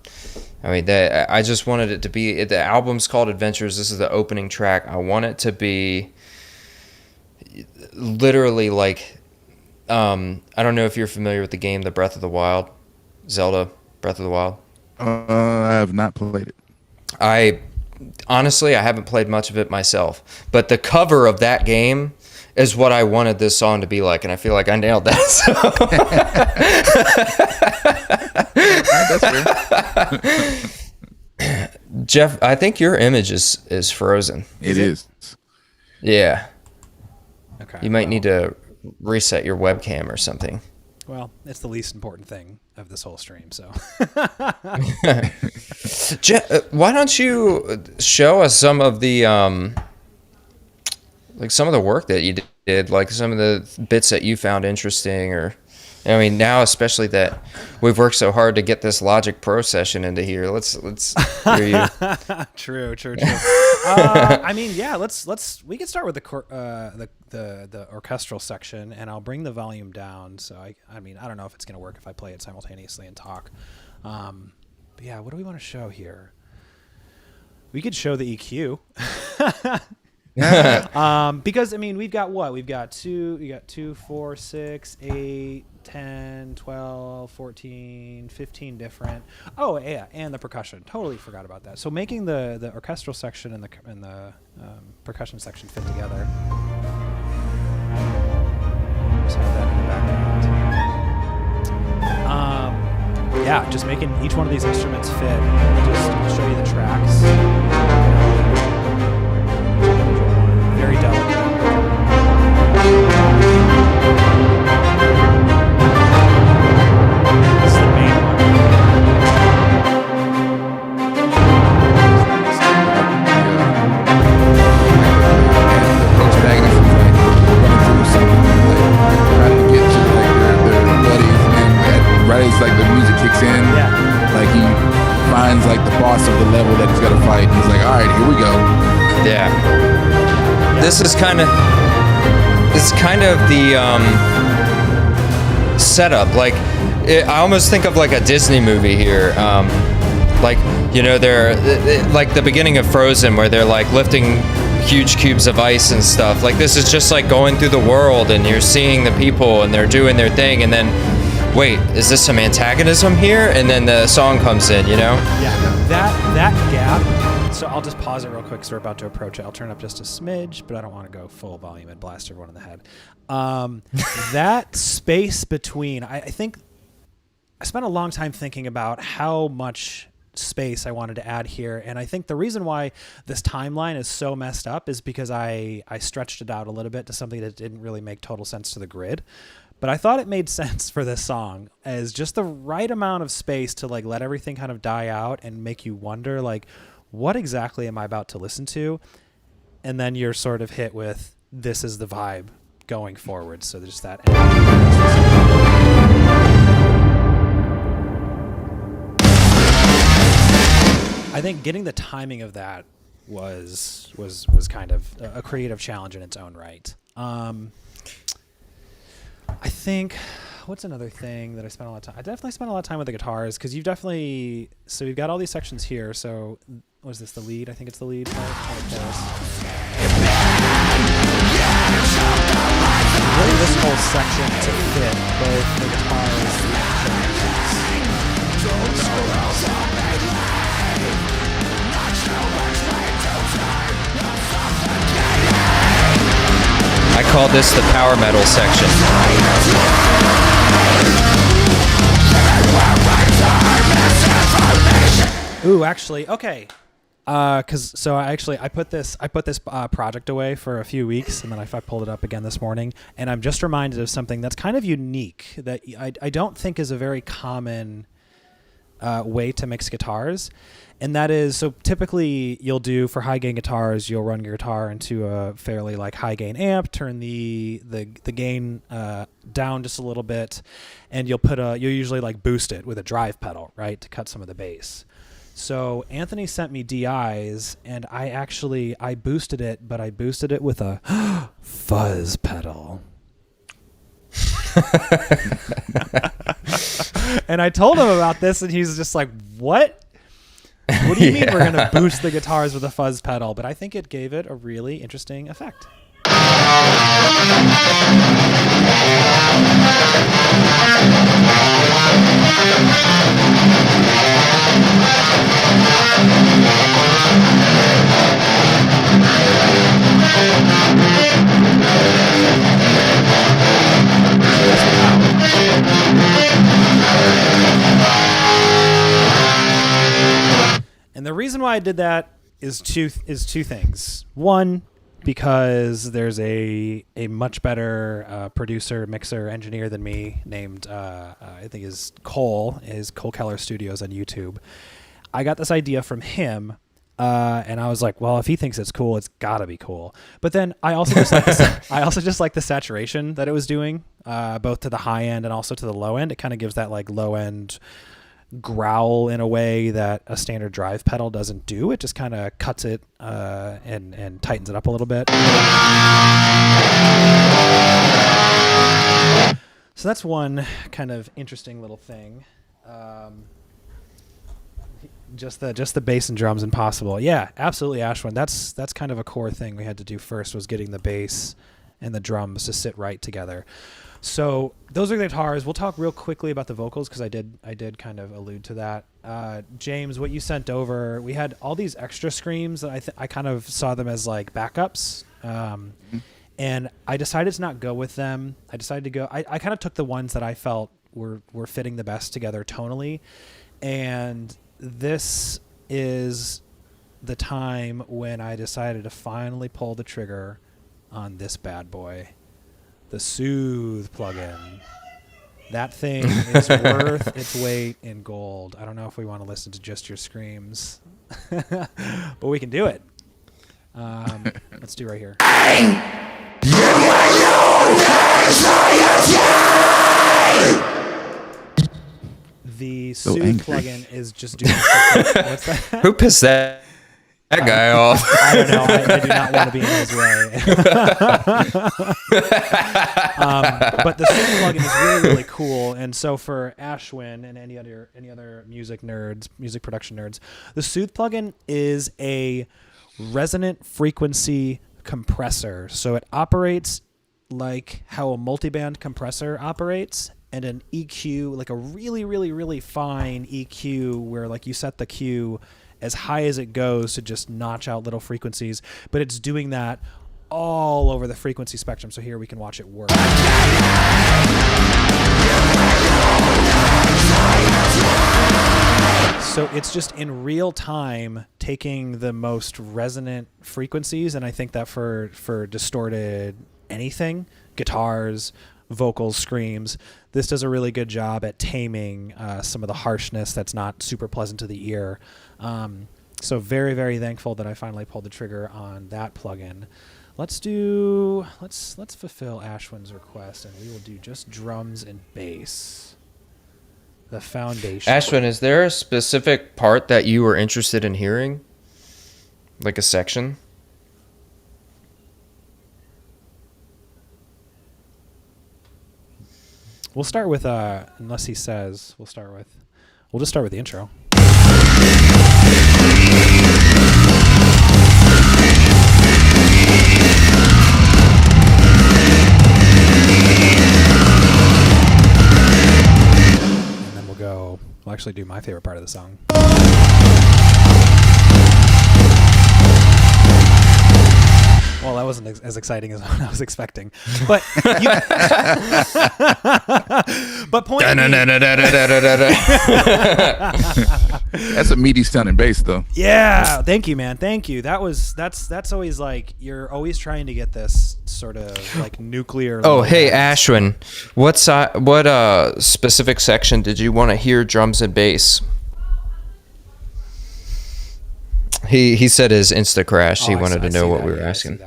I mean, I just wanted it to be, the album's called Adventures. This is the opening track. I want it to be literally like, I don't know if you're familiar with the game, The Breath of the Wild, Zelda Breath of the Wild. I have not played it. honestly, I haven't played much of it myself, but the cover of that game is what I wanted this song to be like, and I feel like I nailed that. So. That's fair. Jeff, I think your image is frozen. It is. Yeah. Okay. You might need to reset your webcam or something. Well, it's the least important thing of this whole stream, so. Why don't you show us some of the some of the work that you did, like some of the bits that you found interesting, or I mean, now especially that we've worked so hard to get this Logic Pro session into here. Let's hear you. True. I mean, yeah. We can start with the orchestral section, and I'll bring the volume down. So I mean, I don't know if it's gonna work if I play it simultaneously and talk. But yeah, what do we want to show here? We could show the EQ. Because I mean, we've got 2, 4, 6, 8, 10, 12, 14, 15 different. Oh yeah, and the percussion. Totally forgot about that. So making the orchestral section and the percussion section fit together. Just have that in the background. Yeah, just making each one of these instruments fit. Just show you the tracks. Very delicate. This is the main one. The protagonist is like running through something, like trying to get to like their buddies, and right as like the music kicks in, like he finds like the boss of the level that he's got to fight, and he's like, all right, here we go. Yeah. This is kind of the setup. Like, I almost think of like a Disney movie here. Like, you know, they're like the beginning of Frozen, where they're like lifting huge cubes of ice and stuff. Like, this is just like going through the world, and you're seeing the people, and they're doing their thing, and then, wait, is this some antagonism here? And then the song comes in, you know? Yeah, that gap. So I'll just pause it real quick because we're about to approach it. I'll turn up just a smidge, but I don't want to go full volume and blast everyone in the head. That space between, I think I spent a long time thinking about how much space I wanted to add here. And I think the reason why this timeline is so messed up is because I stretched it out a little bit to something that didn't really make total sense to the grid. But I thought it made sense for this song as just the right amount of space to like let everything kind of die out and make you wonder, like, what exactly am I about to listen to? And then you're sort of hit with, this is the vibe going forward. So there's that. I think getting the timing of that was kind of a creative challenge in its own right. I think, what's another thing that I spent a lot of time? I definitely spent a lot of time with the guitars, because you've definitely, so we've got all these sections here. So was this the lead? I think it's the lead part. Really, this whole section to fit both the guitars and I call this the power metal section. Ooh, actually, okay. I put this project away for a few weeks, and then I pulled it up again this morning, and I'm just reminded of something that's kind of unique that I don't think is a very common way to mix guitars. And that is, so typically you'll do for high gain guitars, you'll run your guitar into a fairly like high gain amp, turn the gain down just a little bit, and you'll usually like boost it with a drive pedal, right, to cut some of the bass. So Anthony sent me DIs, and I boosted it, but I boosted it with a fuzz pedal. And I told him about this, and he's just like, what? What do you mean we're going to boost the guitars with a fuzz pedal? But I think it gave it a really interesting effect. reason why I did that is two things. One, because there's a much better producer, mixer, engineer than me named I think is Cole Keller Studios on YouTube. I got this idea from him, and I was like, well, if he thinks it's cool, it's gotta be cool. But then I also just like the saturation that it was doing, both to the high end and also to the low end. It kind of gives that like low end growl in a way that a standard drive pedal doesn't do. It just kind of cuts it and tightens it up a little bit. So that's one kind of interesting little thing. Just the bass and drums impossible. Yeah, absolutely, Ashwin. That's kind of a core thing we had to do first, was getting the bass and the drums to sit right together. So those are the guitars. We'll talk real quickly about the vocals because I did kind of allude to that. James, what you sent over, we had all these extra screams that I kind of saw them as like backups. And I decided to not go with them. I decided to go. I kind of took the ones that I felt were fitting the best together tonally, and this is the time when I decided to finally pull the trigger on this bad boy, the Soothe plugin. That thing is worth its weight in gold. I don't know if we want to listen to just your screams, but we can do it. Let's do right here. The Soothe plugin is just doing something. What's that? Who pissed that guy off? I don't know. I do not want to be in his way. But the Soothe plugin is really, really cool. And so for Ashwin and any other music nerds, music production nerds, the Soothe plugin is a resonant frequency compressor. So it operates like how a multiband compressor operates, and an EQ, like a really, really, really fine EQ where like you set the Q as high as it goes to just notch out little frequencies, but it's doing that all over the frequency spectrum. So here we can watch it work. So it's just in real time taking the most resonant frequencies, and I think that for distorted anything, guitars, vocals, screams, this does a really good job at taming some of the harshness that's not super pleasant to the ear. So very, very thankful that I finally pulled the trigger on that plugin. Let's fulfill Ashwin's request, and we will do just drums and bass. The foundation. Ashwin, is there a specific part that you were interested in hearing? Like a section? We'll start with, unless he says, we'll just start with the intro. And then we'll actually do my favorite part of the song. Well, that wasn't as exciting as what I was expecting, but but point That's a meaty sounding bass, though. Yeah, thank you, man. Thank you. That's always like, you're always trying to get this sort of like nuclear. Oh, hey, Ashwin, what specific section did you want to hear drums and bass? He said his Insta crash. He wanted to know what we were asking.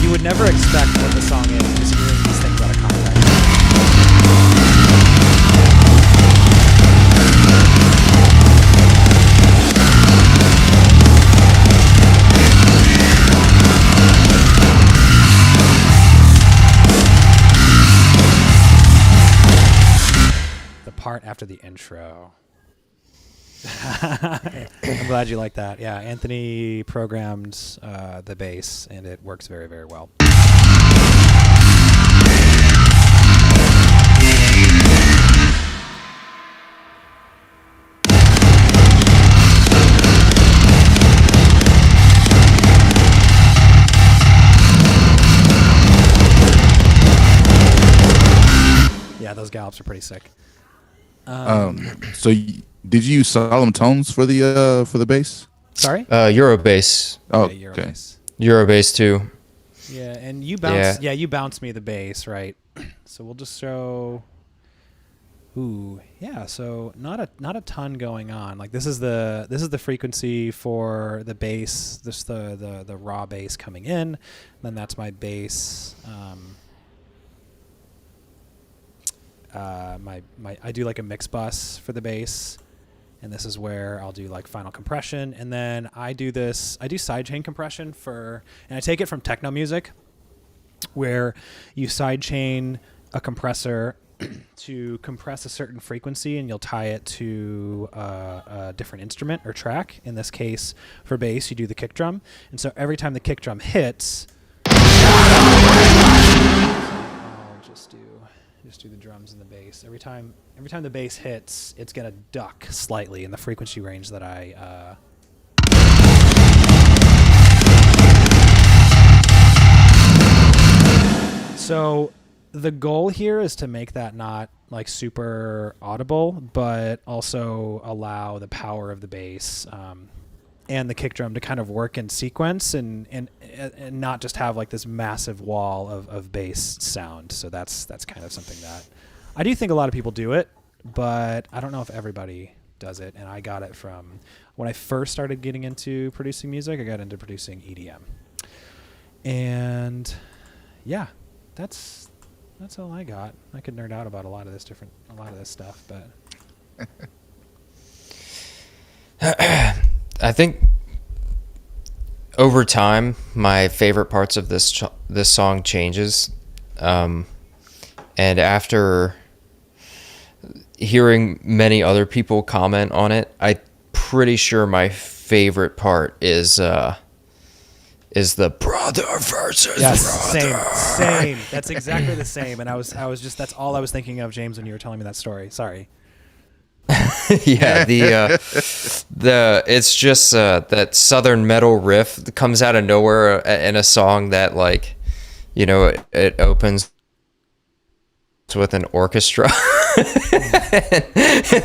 You would never expect what the song is just hearing these things out of context. Part after the intro. I'm glad you like that. Yeah, Anthony programmed the bass, and it works very, very well. gallops are pretty sick. So did you use solemn tones for the bass? Sorry. Euro bass. Oh, Yeah, Euro okay. bass. Euro bass too. Yeah, and you bounce. Yeah. Yeah, you bounce me the bass, right? So we'll just show. Ooh, yeah. So not a ton going on. Like this is the frequency for the bass. This the raw bass coming in. Then that's my bass. I do like a mix bus for the bass, and this is where I'll do like final compression, and then I do sidechain compression and I take it from techno music, where you sidechain a compressor to compress a certain frequency, and you'll tie it to a different instrument or track. In this case, for bass, you do the kick drum, and so every time the kick drum hits, I'll just do the drums and the bass. Every time the bass hits, it's gonna duck slightly in the frequency range that I. So the goal here is to make that not like super audible, but also allow the power of the bass and the kick drum to kind of work in sequence and not just have like this massive wall of bass sound. So that's kind of something that I do think a lot of people do it, but I don't know if everybody does it. And I got it from when I first started getting into producing music. I got into producing EDM, and yeah, that's all I got. I could nerd out about a lot of this stuff, but I think over time, my favorite parts of this song changes, and after hearing many other people comment on it, I'm pretty sure my favorite part is the brother versus brother. Same. That's exactly the same. And I was just that's all I was thinking of, James, when you were telling me that story. Sorry. Yeah, the it's just that southern metal riff that comes out of nowhere in a song that, like, you know, it opens with an orchestra. And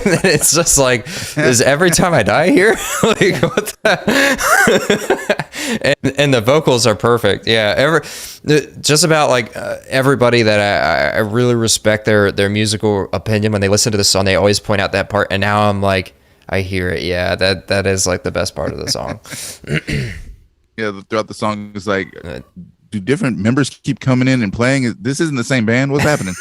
then it's just like, is every time I die here? Like, what the and the vocals are perfect. Yeah, just about like everybody that I really respect their musical opinion, when they listen to the song, they always point out that part, and now I'm like, I hear it. Yeah, that is like the best part of the song. Yeah, throughout the song, it's like, do different members keep coming in and playing? This isn't the same band. What's happening?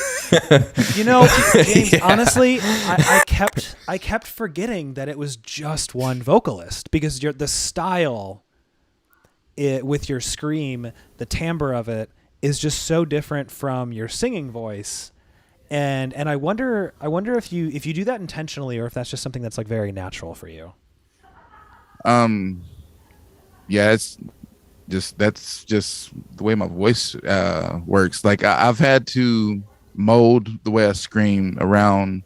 You know, James, honestly, I kept forgetting that it was just one vocalist, because the style with your scream, the timbre of it is just so different from your singing voice. And I wonder if you do that intentionally, or if that's just something that's like very natural for you. Yeah, that's just the way my voice works. Like I've had to mold the way I scream around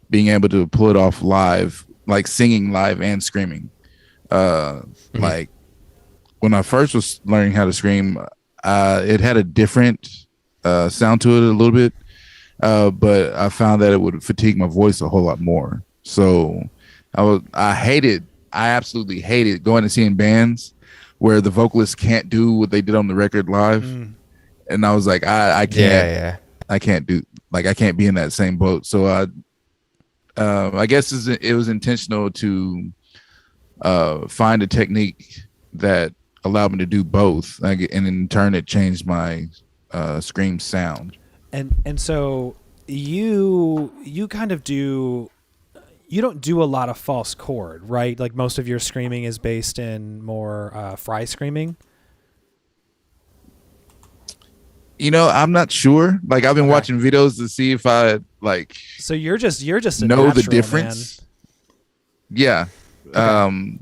being able to pull it off live, like singing live and screaming. Like when I first was learning how to scream, it had a different sound to it a little bit, but I found that it would fatigue my voice a whole lot more. So I absolutely hated going and seeing bands where the vocalists can't do what they did on the record live. And I was like, I can't, I can't do, like, I can't be in that same boat. So I guess it was intentional to find a technique that allowed me to do both. And in turn, it changed my scream sound. And so you kind of you don't do a lot of false chord, right? Like most of your screaming is based in more fry screaming. You know, I'm not sure. Like I've been watching videos to see if I like. So you're just a know natural, the difference. Man. Yeah. Okay.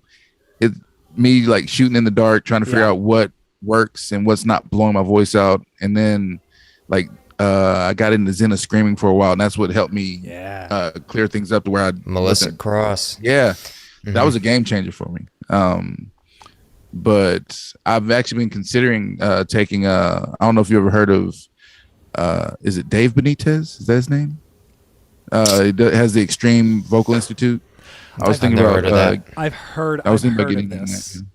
It me like shooting in the dark, trying to figure out what works and what's not blowing my voice out, and then like. I got into Zen of screaming for a while, and that's what helped me clear things up to where I Melissa Cross. Yeah, that was a game changer for me. But I've actually been considering taking I don't know if you ever heard of is it Dave Benitez? Is that his name? It has the Extreme Vocal Institute. I was I've thinking never about. heard of that. I've heard. I was I've thinking about heard of getting in this. that.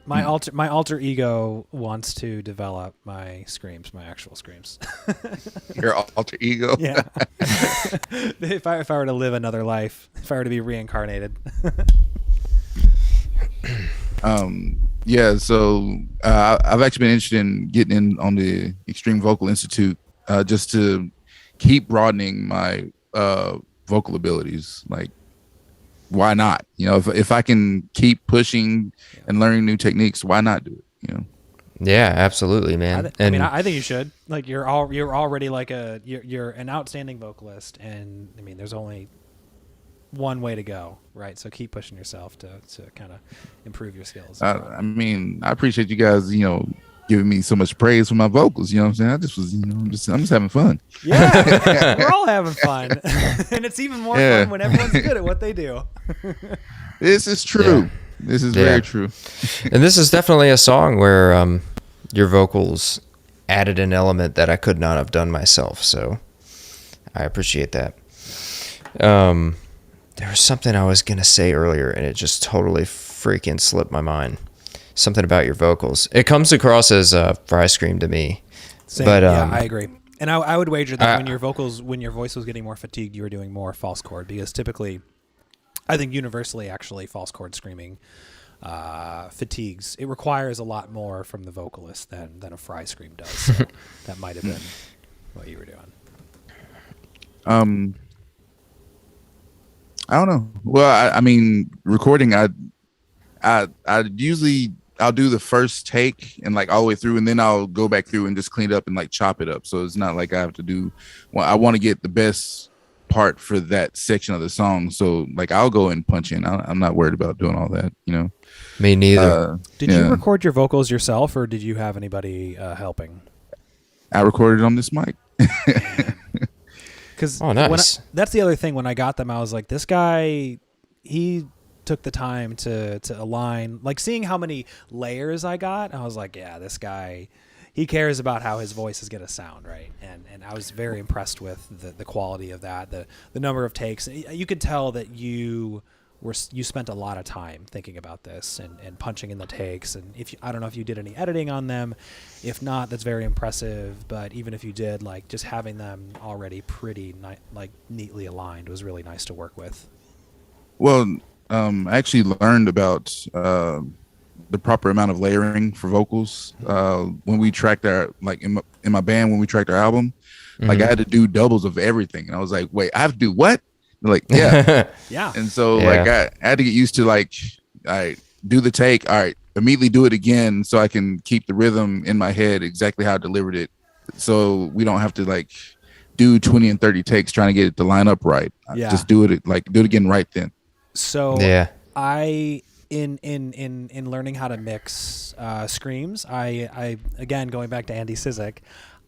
My alter ego wants to develop my screams, my actual screams. Your alter ego. Yeah. if I were to live another life, if I were to be reincarnated. Yeah. So I've actually been interested in getting in on the Extreme Vocal Institute just to keep broadening my vocal abilities. Like, why not? You know, if I can keep pushing and learning new techniques, why not do it? You know. Yeah, absolutely, man. I think you should. Like, you're already like you're an outstanding vocalist, and I mean, there's only one way to go, right? So keep pushing yourself to kind of improve your skills. I mean, I appreciate you guys, giving me so much praise for my vocals. You know what I'm saying? I just was, I'm just having fun. Yeah, we're all having fun, and it's even more fun when everyone's good at what they do. This is true. Yeah. This is very true. And this is definitely a song where your vocals added an element that I could not have done myself. So I appreciate that. There was something I was going to say earlier, and it just totally freaking slipped my mind. Something about your vocals. It comes across as fry scream to me. Same. But yeah, I agree. And I would wager that when your voice was getting more fatigued, you were doing more false chord, because typically, I think universally, actually, false chord screaming fatigues. It requires a lot more from the vocalist than a fry scream does. So that might have been what you were doing. I don't know. Well, I mean, recording, I usually I'll do the first take and like all the way through, and then I'll go back through and just clean it up and like chop it up. So it's not like I have to do. Well, I want to get the best part for that section of the song. So like I'll go and punch in. I'm not worried about doing all that. You know. Me neither. Did you record your vocals yourself, or did you have anybody helping? I recorded on this mic. Because nice. That's the other thing. When I got them, I was like, this guy, he took the time to align. Like, seeing how many layers I got, I was like, yeah, this guy, he cares about how his voice is going to sound, right? And I was very impressed with the quality of that, the number of takes. You could tell that you spent a lot of time thinking about this and punching in the takes. And I don't know if you did any editing on them. If not, that's very impressive. But even if you did, like, just having them already pretty neatly aligned was really nice to work with. Well, I actually learned about the proper amount of layering for vocals when we tracked our, like, in my band, when we tracked our album. Mm-hmm. Like, I had to do doubles of everything, and I was like, wait, I have to do what? Like, yeah. Yeah. And so like I had to get used to, like, I do the take, all right, immediately do it again so I can keep the rhythm in my head exactly how I delivered it, so we don't have to like do 20 and 30 takes trying to get it to line up right. Yeah. Just do it again right then. So yeah. I in learning how to mix screams, I again, going back to Andy Sizik,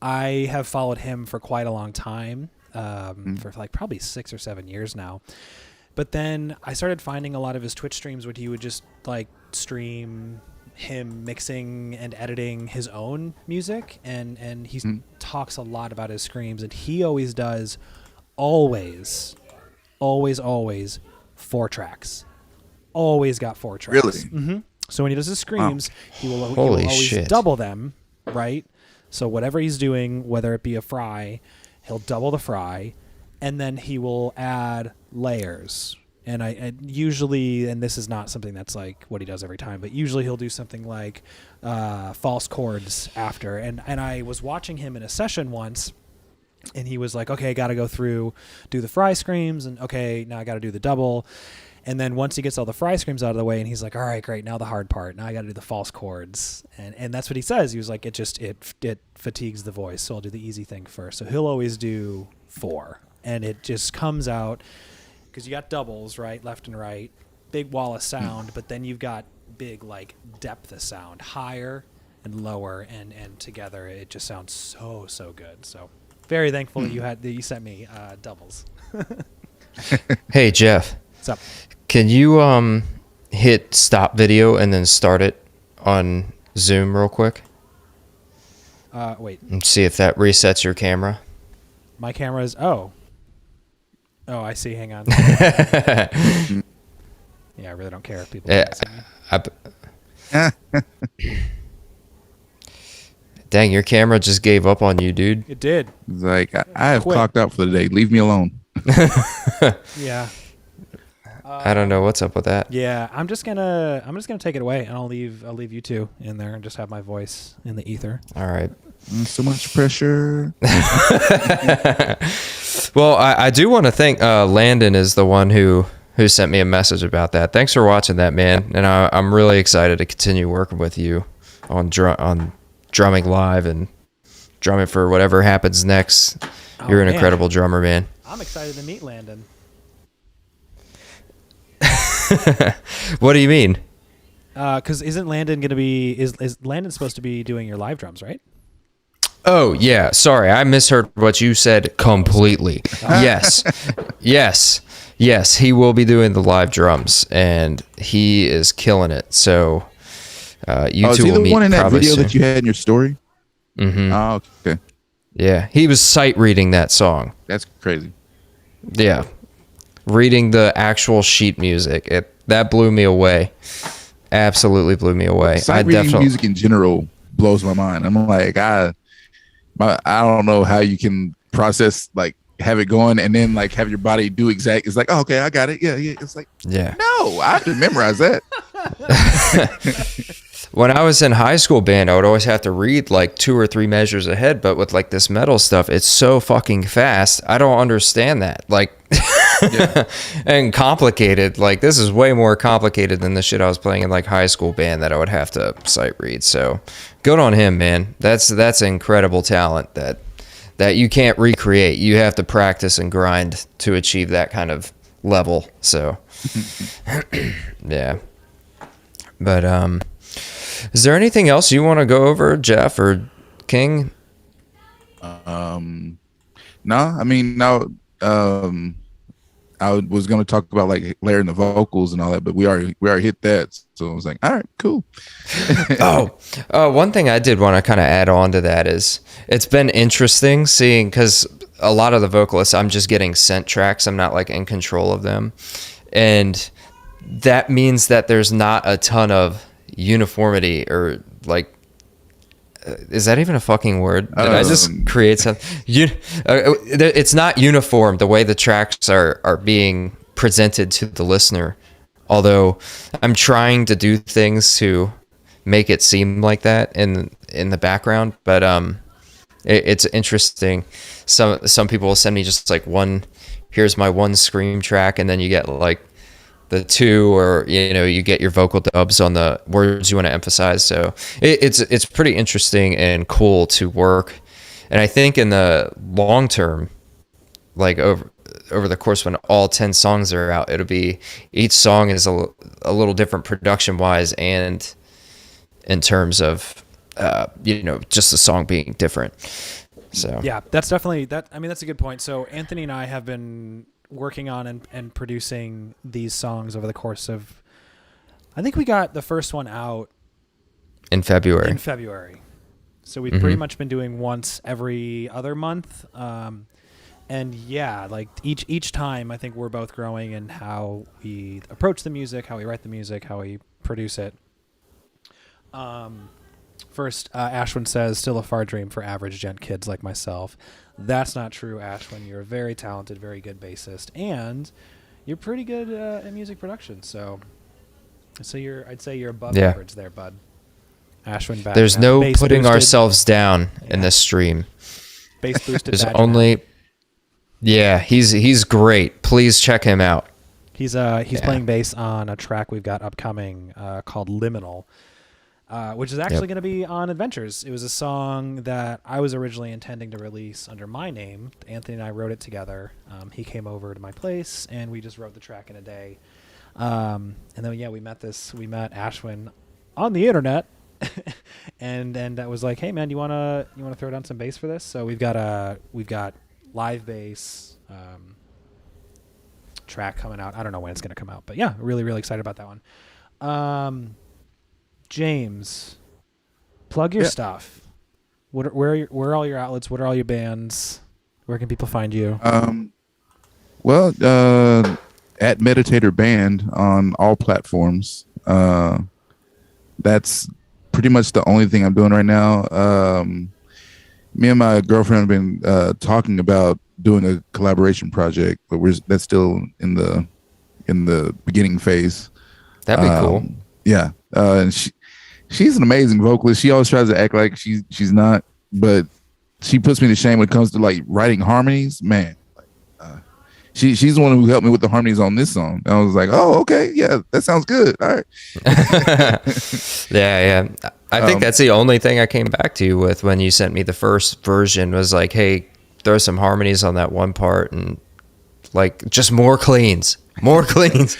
I have followed him for quite a long time. For like probably 6 or 7 years now. But then I started finding a lot of his Twitch streams where he would just like stream him mixing and editing his own music, and he talks a lot about his screams, and he always does always 4 tracks. Always got 4 tracks. Really? Mm-hmm. So when he does his screams, he will Holy always shit. double them, right? So whatever he's doing, whether it be a fry, he'll double the fry, and then he will add layers. And I usually, and this is not something that's like what he does every time, but usually he'll do something like false chords after. And I was watching him in a session once, and he was like, okay, I got to go through, do the fry screams, and okay, now I got to do the double. And then once he gets all the fry screams out of the way, and he's like, all right, great, now the hard part. Now I got to do the false chords. And that's what he says. He was like, it fatigues the voice, so I'll do the easy thing first. So he'll always do 4. And it just comes out, because you got doubles, right, left and right, big wall of sound, but then you've got big, like, depth of sound, higher and lower, and together it just sounds so good. So very thankful that you sent me doubles. Hey, Jeff. What's up? Can you hit stop video and then start it on Zoom real quick? Wait. And see if that resets your camera. My camera is... Oh. Oh, I see. Hang on. Yeah, I really don't care if people. Yeah, dang, your camera just gave up on you, dude. It did. It's like I have Quit. clocked out for the day. Leave me alone. Yeah. I don't know what's up with that. Yeah, I'm just gonna take it away, and I'll leave you two in there and just have my voice in the ether. All right. So much pressure. Well, I do want to thank Landon is the one who sent me a message about that. Thanks for watching that, man. And I'm really excited to continue working with you on drumming live and drumming for whatever happens next. Oh, You're an man. incredible drummer, man. I'm excited to meet Landon. What do you mean? Because isn't Landon gonna be is Landon supposed to be doing your live drums, right? Oh, yeah. Sorry, I misheard what you said completely. Yes. He will be doing the live drums, and he is killing it. So you Is two he will the meet one in that probably video soon. that you had in your story? Mm-hmm. Oh, okay. Yeah, he was sight reading that song. That's crazy. Yeah, reading the actual sheet music. That blew me away. Absolutely blew me away. Sight reading music in general blows my mind. I'm like, I don't know how you can process, like, have it going and then like have your body do exact. It's like, oh, okay, I got it. Yeah. It's like, Yeah. no, I have to memorize that. When I was in high school band, I would always have to read like 2 or 3 measures ahead. But with like this metal stuff, it's so fucking fast. I don't understand that. Like, and complicated. Like, this is way more complicated than the shit I was playing in like high school band that I would have to sight read. So good on him, man. That's incredible talent that you can't recreate. You have to practice and grind to achieve that kind of level. So yeah. But is there anything else you want to go over, Jeff or King? No, I mean, no. I was going to talk about like layering the vocals and all that, but we already hit that. So I was like, all right, cool. One thing I did want to kind of add on to that is it's been interesting seeing, because a lot of the vocalists, I'm just getting sent tracks. I'm not like in control of them. And that means that there's not a ton of uniformity, or like, is that even a fucking word? Did I just create something? It's not uniform the way the tracks are being presented to the listener. Although I'm trying to do things to make it seem like that in the background, but it's interesting. Some people will send me just like here's my one scream track, and then you get like the 2, or you get your vocal dubs on the words you want to emphasize. So it's pretty interesting and cool to work. And I think in the long term, like over the course when all 10 songs are out, it'll be each song is a little different production wise, and in terms of just the song being different. So Yeah, that's definitely that. I mean, that's a good point. So Anthony and I have been working on and producing these songs over the course of, I think we got the first one out in February. So we've pretty much been doing once every other month. And yeah, like each time I think we're both growing in how we approach the music, how we write the music, how we produce it. First, Ashwin says, still a far dream for average gent kids like myself. That's not true, Ashwin. You're a very talented, very good bassist, and you're pretty good at music production. So I'd say you're above average there, bud. Ashwin, back. There's no bass putting boosted. ourselves down in this stream. Bass boosted. There's badge only, now. yeah, he's great. Please check him out. He's playing bass on a track we've got upcoming called Liminal. Which is actually going to be on Adventures. It was a song that I was originally intending to release under my name. Anthony and I wrote it together. He came over to my place, and we just wrote the track in a day. And then we met Ashwin on the internet, and that was like, hey man, you wanna throw down some bass for this? So we've got live bass track coming out. I don't know when it's going to come out, but yeah, really really excited about that one. James, plug your stuff. Where are all your outlets? What are all your bands? Where can people find you? Well, at Meditator Band on all platforms. That's pretty much the only thing I'm doing right now. Me and my girlfriend have been talking about doing a collaboration project, but that's still in the beginning phase. That'd be cool. Yeah, and she's an amazing vocalist. She always tries to act like she's not, but she puts me to shame when it comes to like writing harmonies. Man, she's the one who helped me with the harmonies on this song. And I was like, oh, okay, yeah, that sounds good. All right. Yeah. I think that's the only thing I came back to you with when you sent me the first version was like, hey, throw some harmonies on that one part and like just more cleans. All the cleans.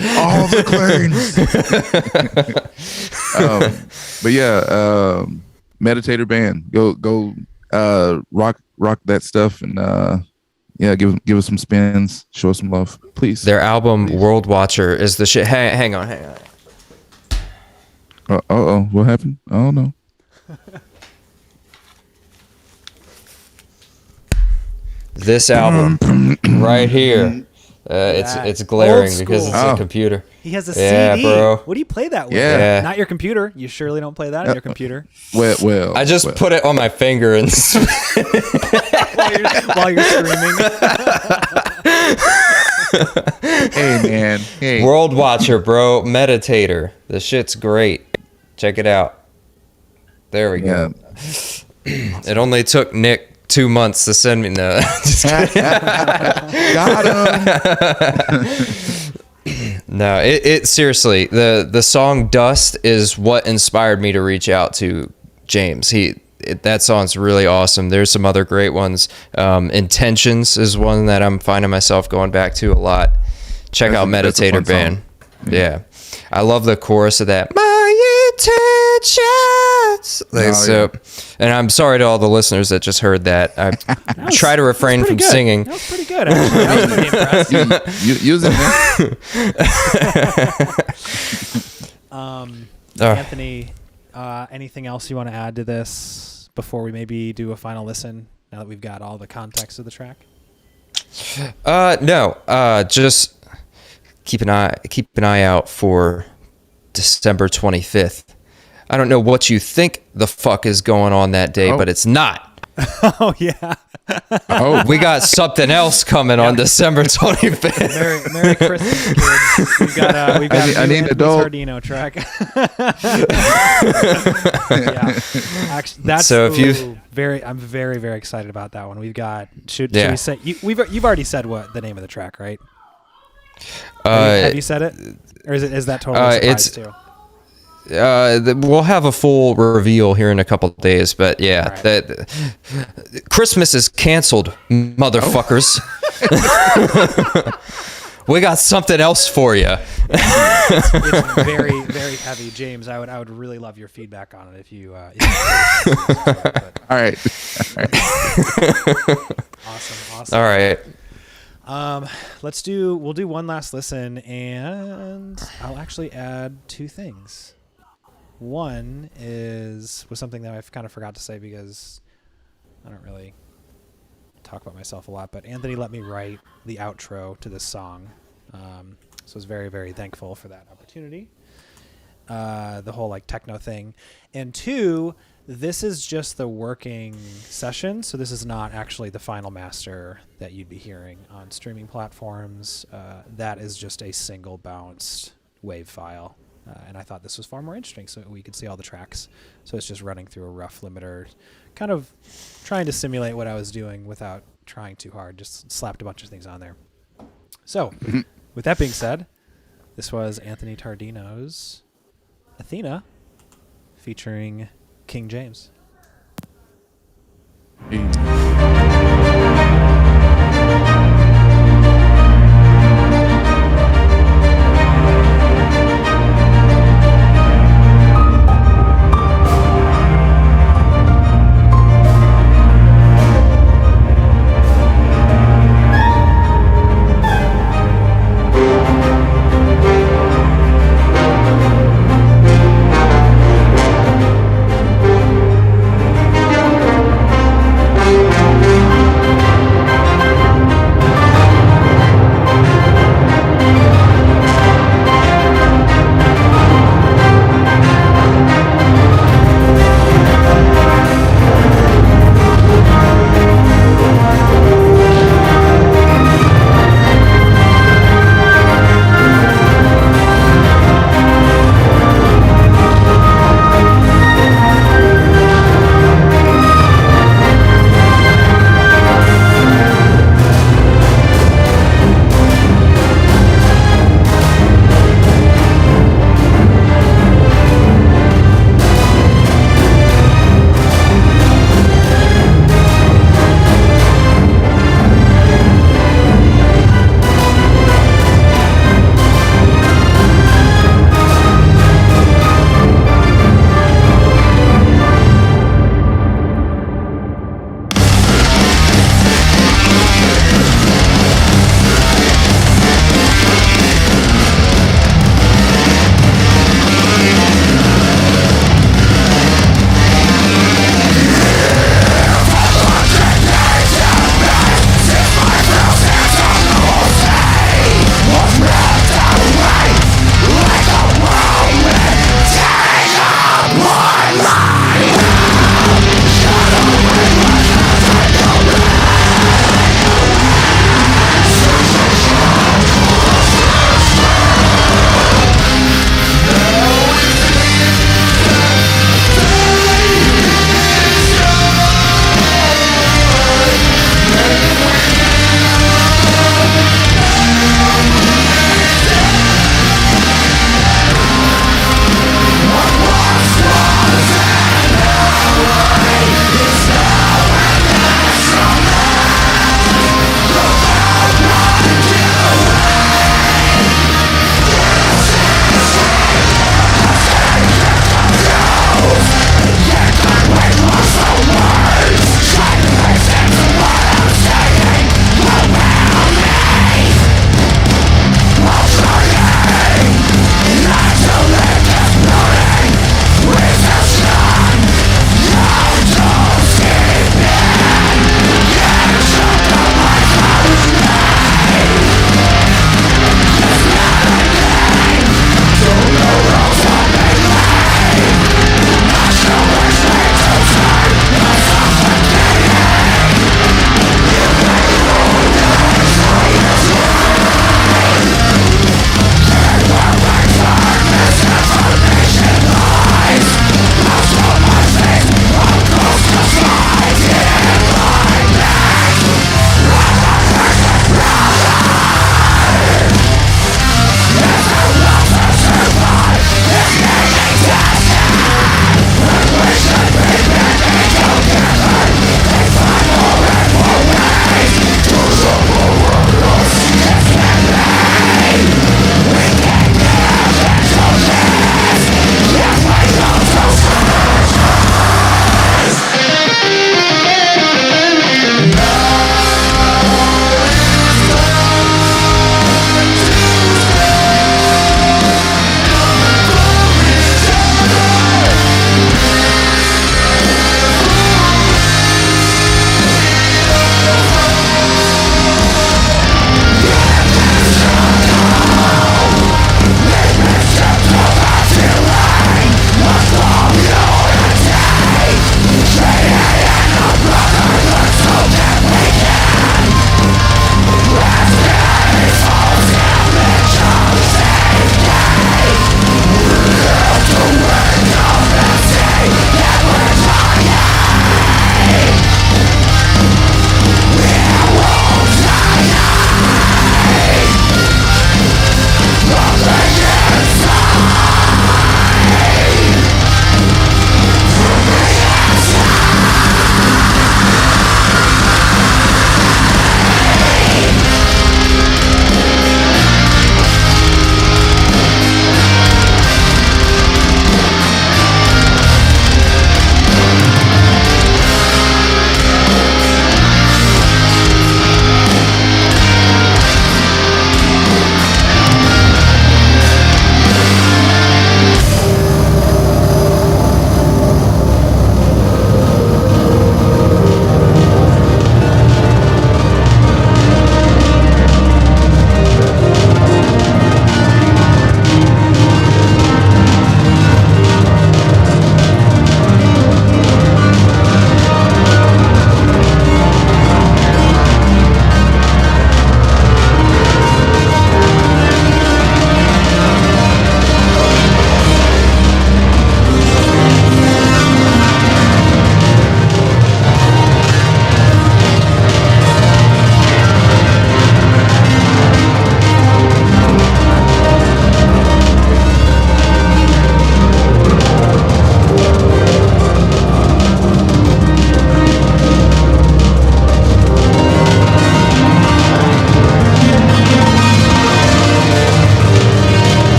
But yeah, Meditator Band, go rock that stuff and yeah, give us some spins, show us some love, please. Their album World Watcher is the shit. Hang on. What happened? Oh no. This album right here. It's glaring because it's a computer. He has a CD. Bro. What do you play that with? Yeah. Not your computer. You surely don't play that on your computer. Well. I just put it on my finger and while you're screaming. Hey man. Hey. World Watcher, bro. Meditator. The shit's great. Check it out. There we go. It only took Nick 2 months to send me. No, just kidding. Got him. No, it seriously, the song Dust is what inspired me to reach out to James. That song's really awesome. There's some other great ones. Intentions is one that I'm finding myself going back to a lot. Check out Meditator Band. Yeah. I love the chorus of that. My intentions. And I'm sorry to all the listeners that just heard that. I try to refrain from singing. That was pretty good, actually. That was pretty impressive. Use it, man. Anthony, anything else you want to add to this before we maybe do a final listen, now that we've got all the context of the track? No. Just keep an eye out for December 25th. I don't know what you think the fuck is going on that day, but it's not. Oh yeah. We got something else coming on December 25th. Merry Christmas, kids. We've got I need adult Tardino track. Yeah. Actually, that's so I'm very, very excited about that one. We've got should we say you've already said what the name of the track, right? Have you said it? Or is that totally a surprise too? We'll have a full reveal here in a couple of days, but yeah, that Christmas is canceled, motherfuckers. We got something else for you. It's very, very heavy, James. I would really love your feedback on it if you. All right. Awesome. All right. We'll do one last listen, and I'll actually add two things. One was something that I kind of forgot to say because I don't really talk about myself a lot, but Anthony let me write the outro to this song. So I was very, very thankful for that opportunity. The whole like techno thing. And two, this is just the working session. So this is not actually the final master that you'd be hearing on streaming platforms. That is just a single bounced wave file. And I thought this was far more interesting so we could see all the tracks. So it's just running through a rough limiter, kind of trying to simulate what I was doing without trying too hard, just slapped a bunch of things on there. So with that being said, this was Anthony Tardino's Athena featuring King James.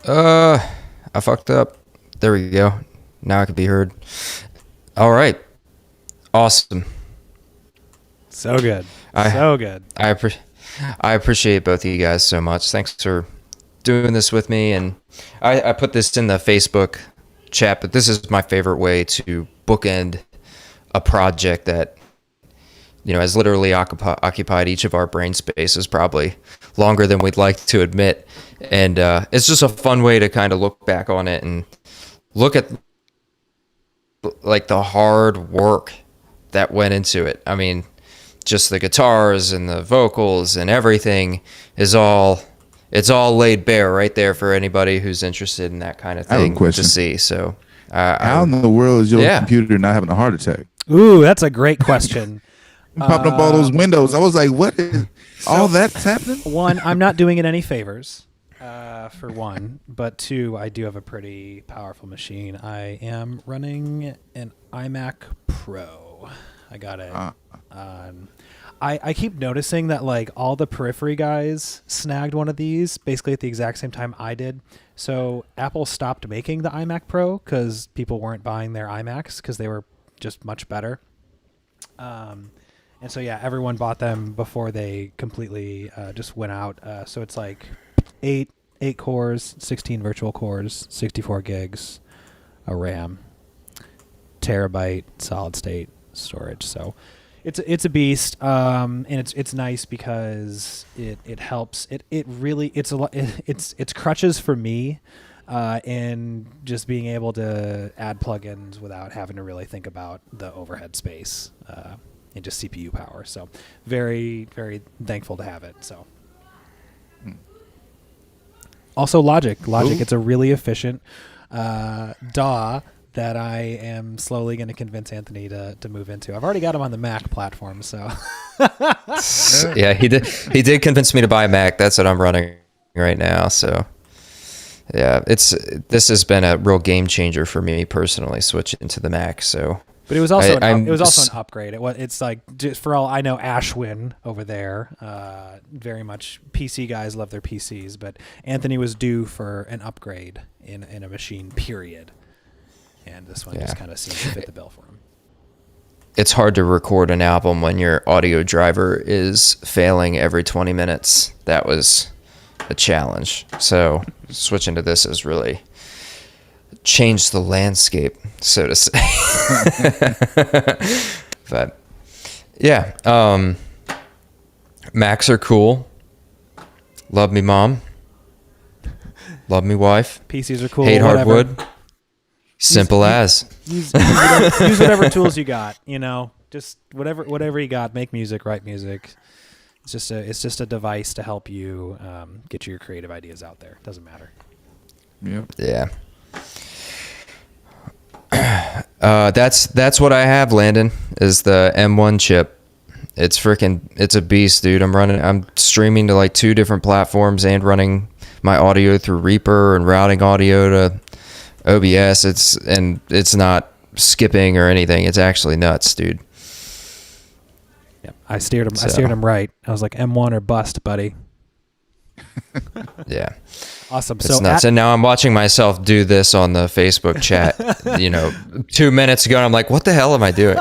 I fucked up. There we go. Now I can be heard. All right. Awesome. So good. So good. I appreciate both of you guys so much. Thanks for doing this with me. And I put this in the Facebook chat, but this is my favorite way to bookend a project that, has literally occupied each of our brain spaces probably longer than we'd like to admit. And it's just a fun way to kind of look back on it and look at like the hard work that went into it. I mean, just the guitars and the vocals and everything it's all laid bare right there for anybody who's interested in that kind of thing to see. So how in the world is your computer not having a heart attack? Ooh, that's a great question. Popping up all those windows. I was like, what is all that's happening? One, I'm not doing it any favors, for one. But two, I do have a pretty powerful machine. I am running an Imac Pro. I got it. I keep noticing that like all the periphery guys snagged one of these basically at the exact same time I did. So Apple stopped making the Imac Pro because people weren't buying their iMacs because they were just much better. And so, yeah, everyone bought them before they completely just went out. So it's like eight cores, 16 virtual cores, 64 gigs, a RAM, terabyte solid state storage. So it's a beast, and it's nice because it helps. It's crutches for me, and just being able to add plugins without having to really think about the overhead space. And just CPU power. So very, very thankful to have it. So also Logic. Ooh. It's a really efficient DAW that I am slowly going to convince Anthony to move into. I've already got him on the Mac platform. So yeah, he did convince me to buy a Mac. That's what I'm running right now. So yeah, this has been a real game changer for me personally, switching to the Mac. So. But it was also an upgrade. It's like, just for all I know, Ashwin over there, very much PC guys love their PCs, but Anthony was due for an upgrade in a machine, period. And this one just kind of seems to fit the bill for him. It's hard to record an album when your audio driver is failing every 20 minutes. That was a challenge. So switching to this is really changed the landscape, so to say. But yeah, Macs are cool. Love me mom, love me wife. PCs are cool. Hate hardwood. Simple as use whatever tools you got, just whatever you got. Make music, write music. It's just a device to help you get your creative ideas out there. Doesn't matter. Yeah. That's what I have, Landon, is the M1 chip. It's a beast, dude. I'm streaming to like 2 different platforms and running my audio through Reaper and routing audio to OBS. It's not skipping or anything. It's actually nuts, dude. Yep. I steered him right. I was like, M1 or bust, buddy. Yeah. Awesome. It's nuts. And now I'm watching myself do this on the Facebook chat, 2 minutes ago. And I'm like, what the hell am I doing?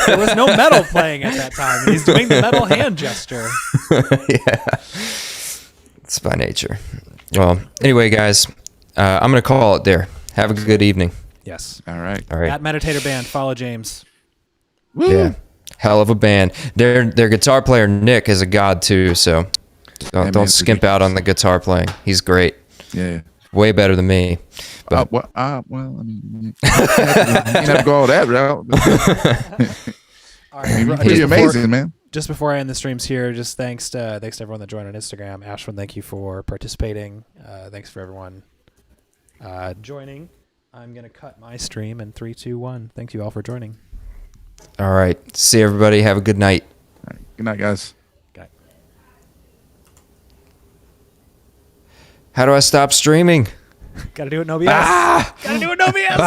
There was no metal playing at that time. And he's doing the metal hand gesture. Yeah. It's by nature. Well, anyway, guys, I'm going to call it there. Have a good evening. Yes. All right. At Meditator Band, follow James. Woo. Yeah. Hell of a band. Their guitar player, Nick, is a god, too, so... Don't skimp out on the guitar playing. He's great. Yeah. Way better than me. But I mean, you have to go all that route. All right, pretty amazing, man. Just before I end the streams here, just thanks to everyone that joined on Instagram. Ashwin, thank you for participating. Thanks for everyone joining. I'm going to cut my stream in 3, 2, 1. Thank you all for joining. All right. See everybody. Have a good night. All right. Good night, guys. How do I stop streaming? Gotta do it in OBS. Gotta do it in OBS.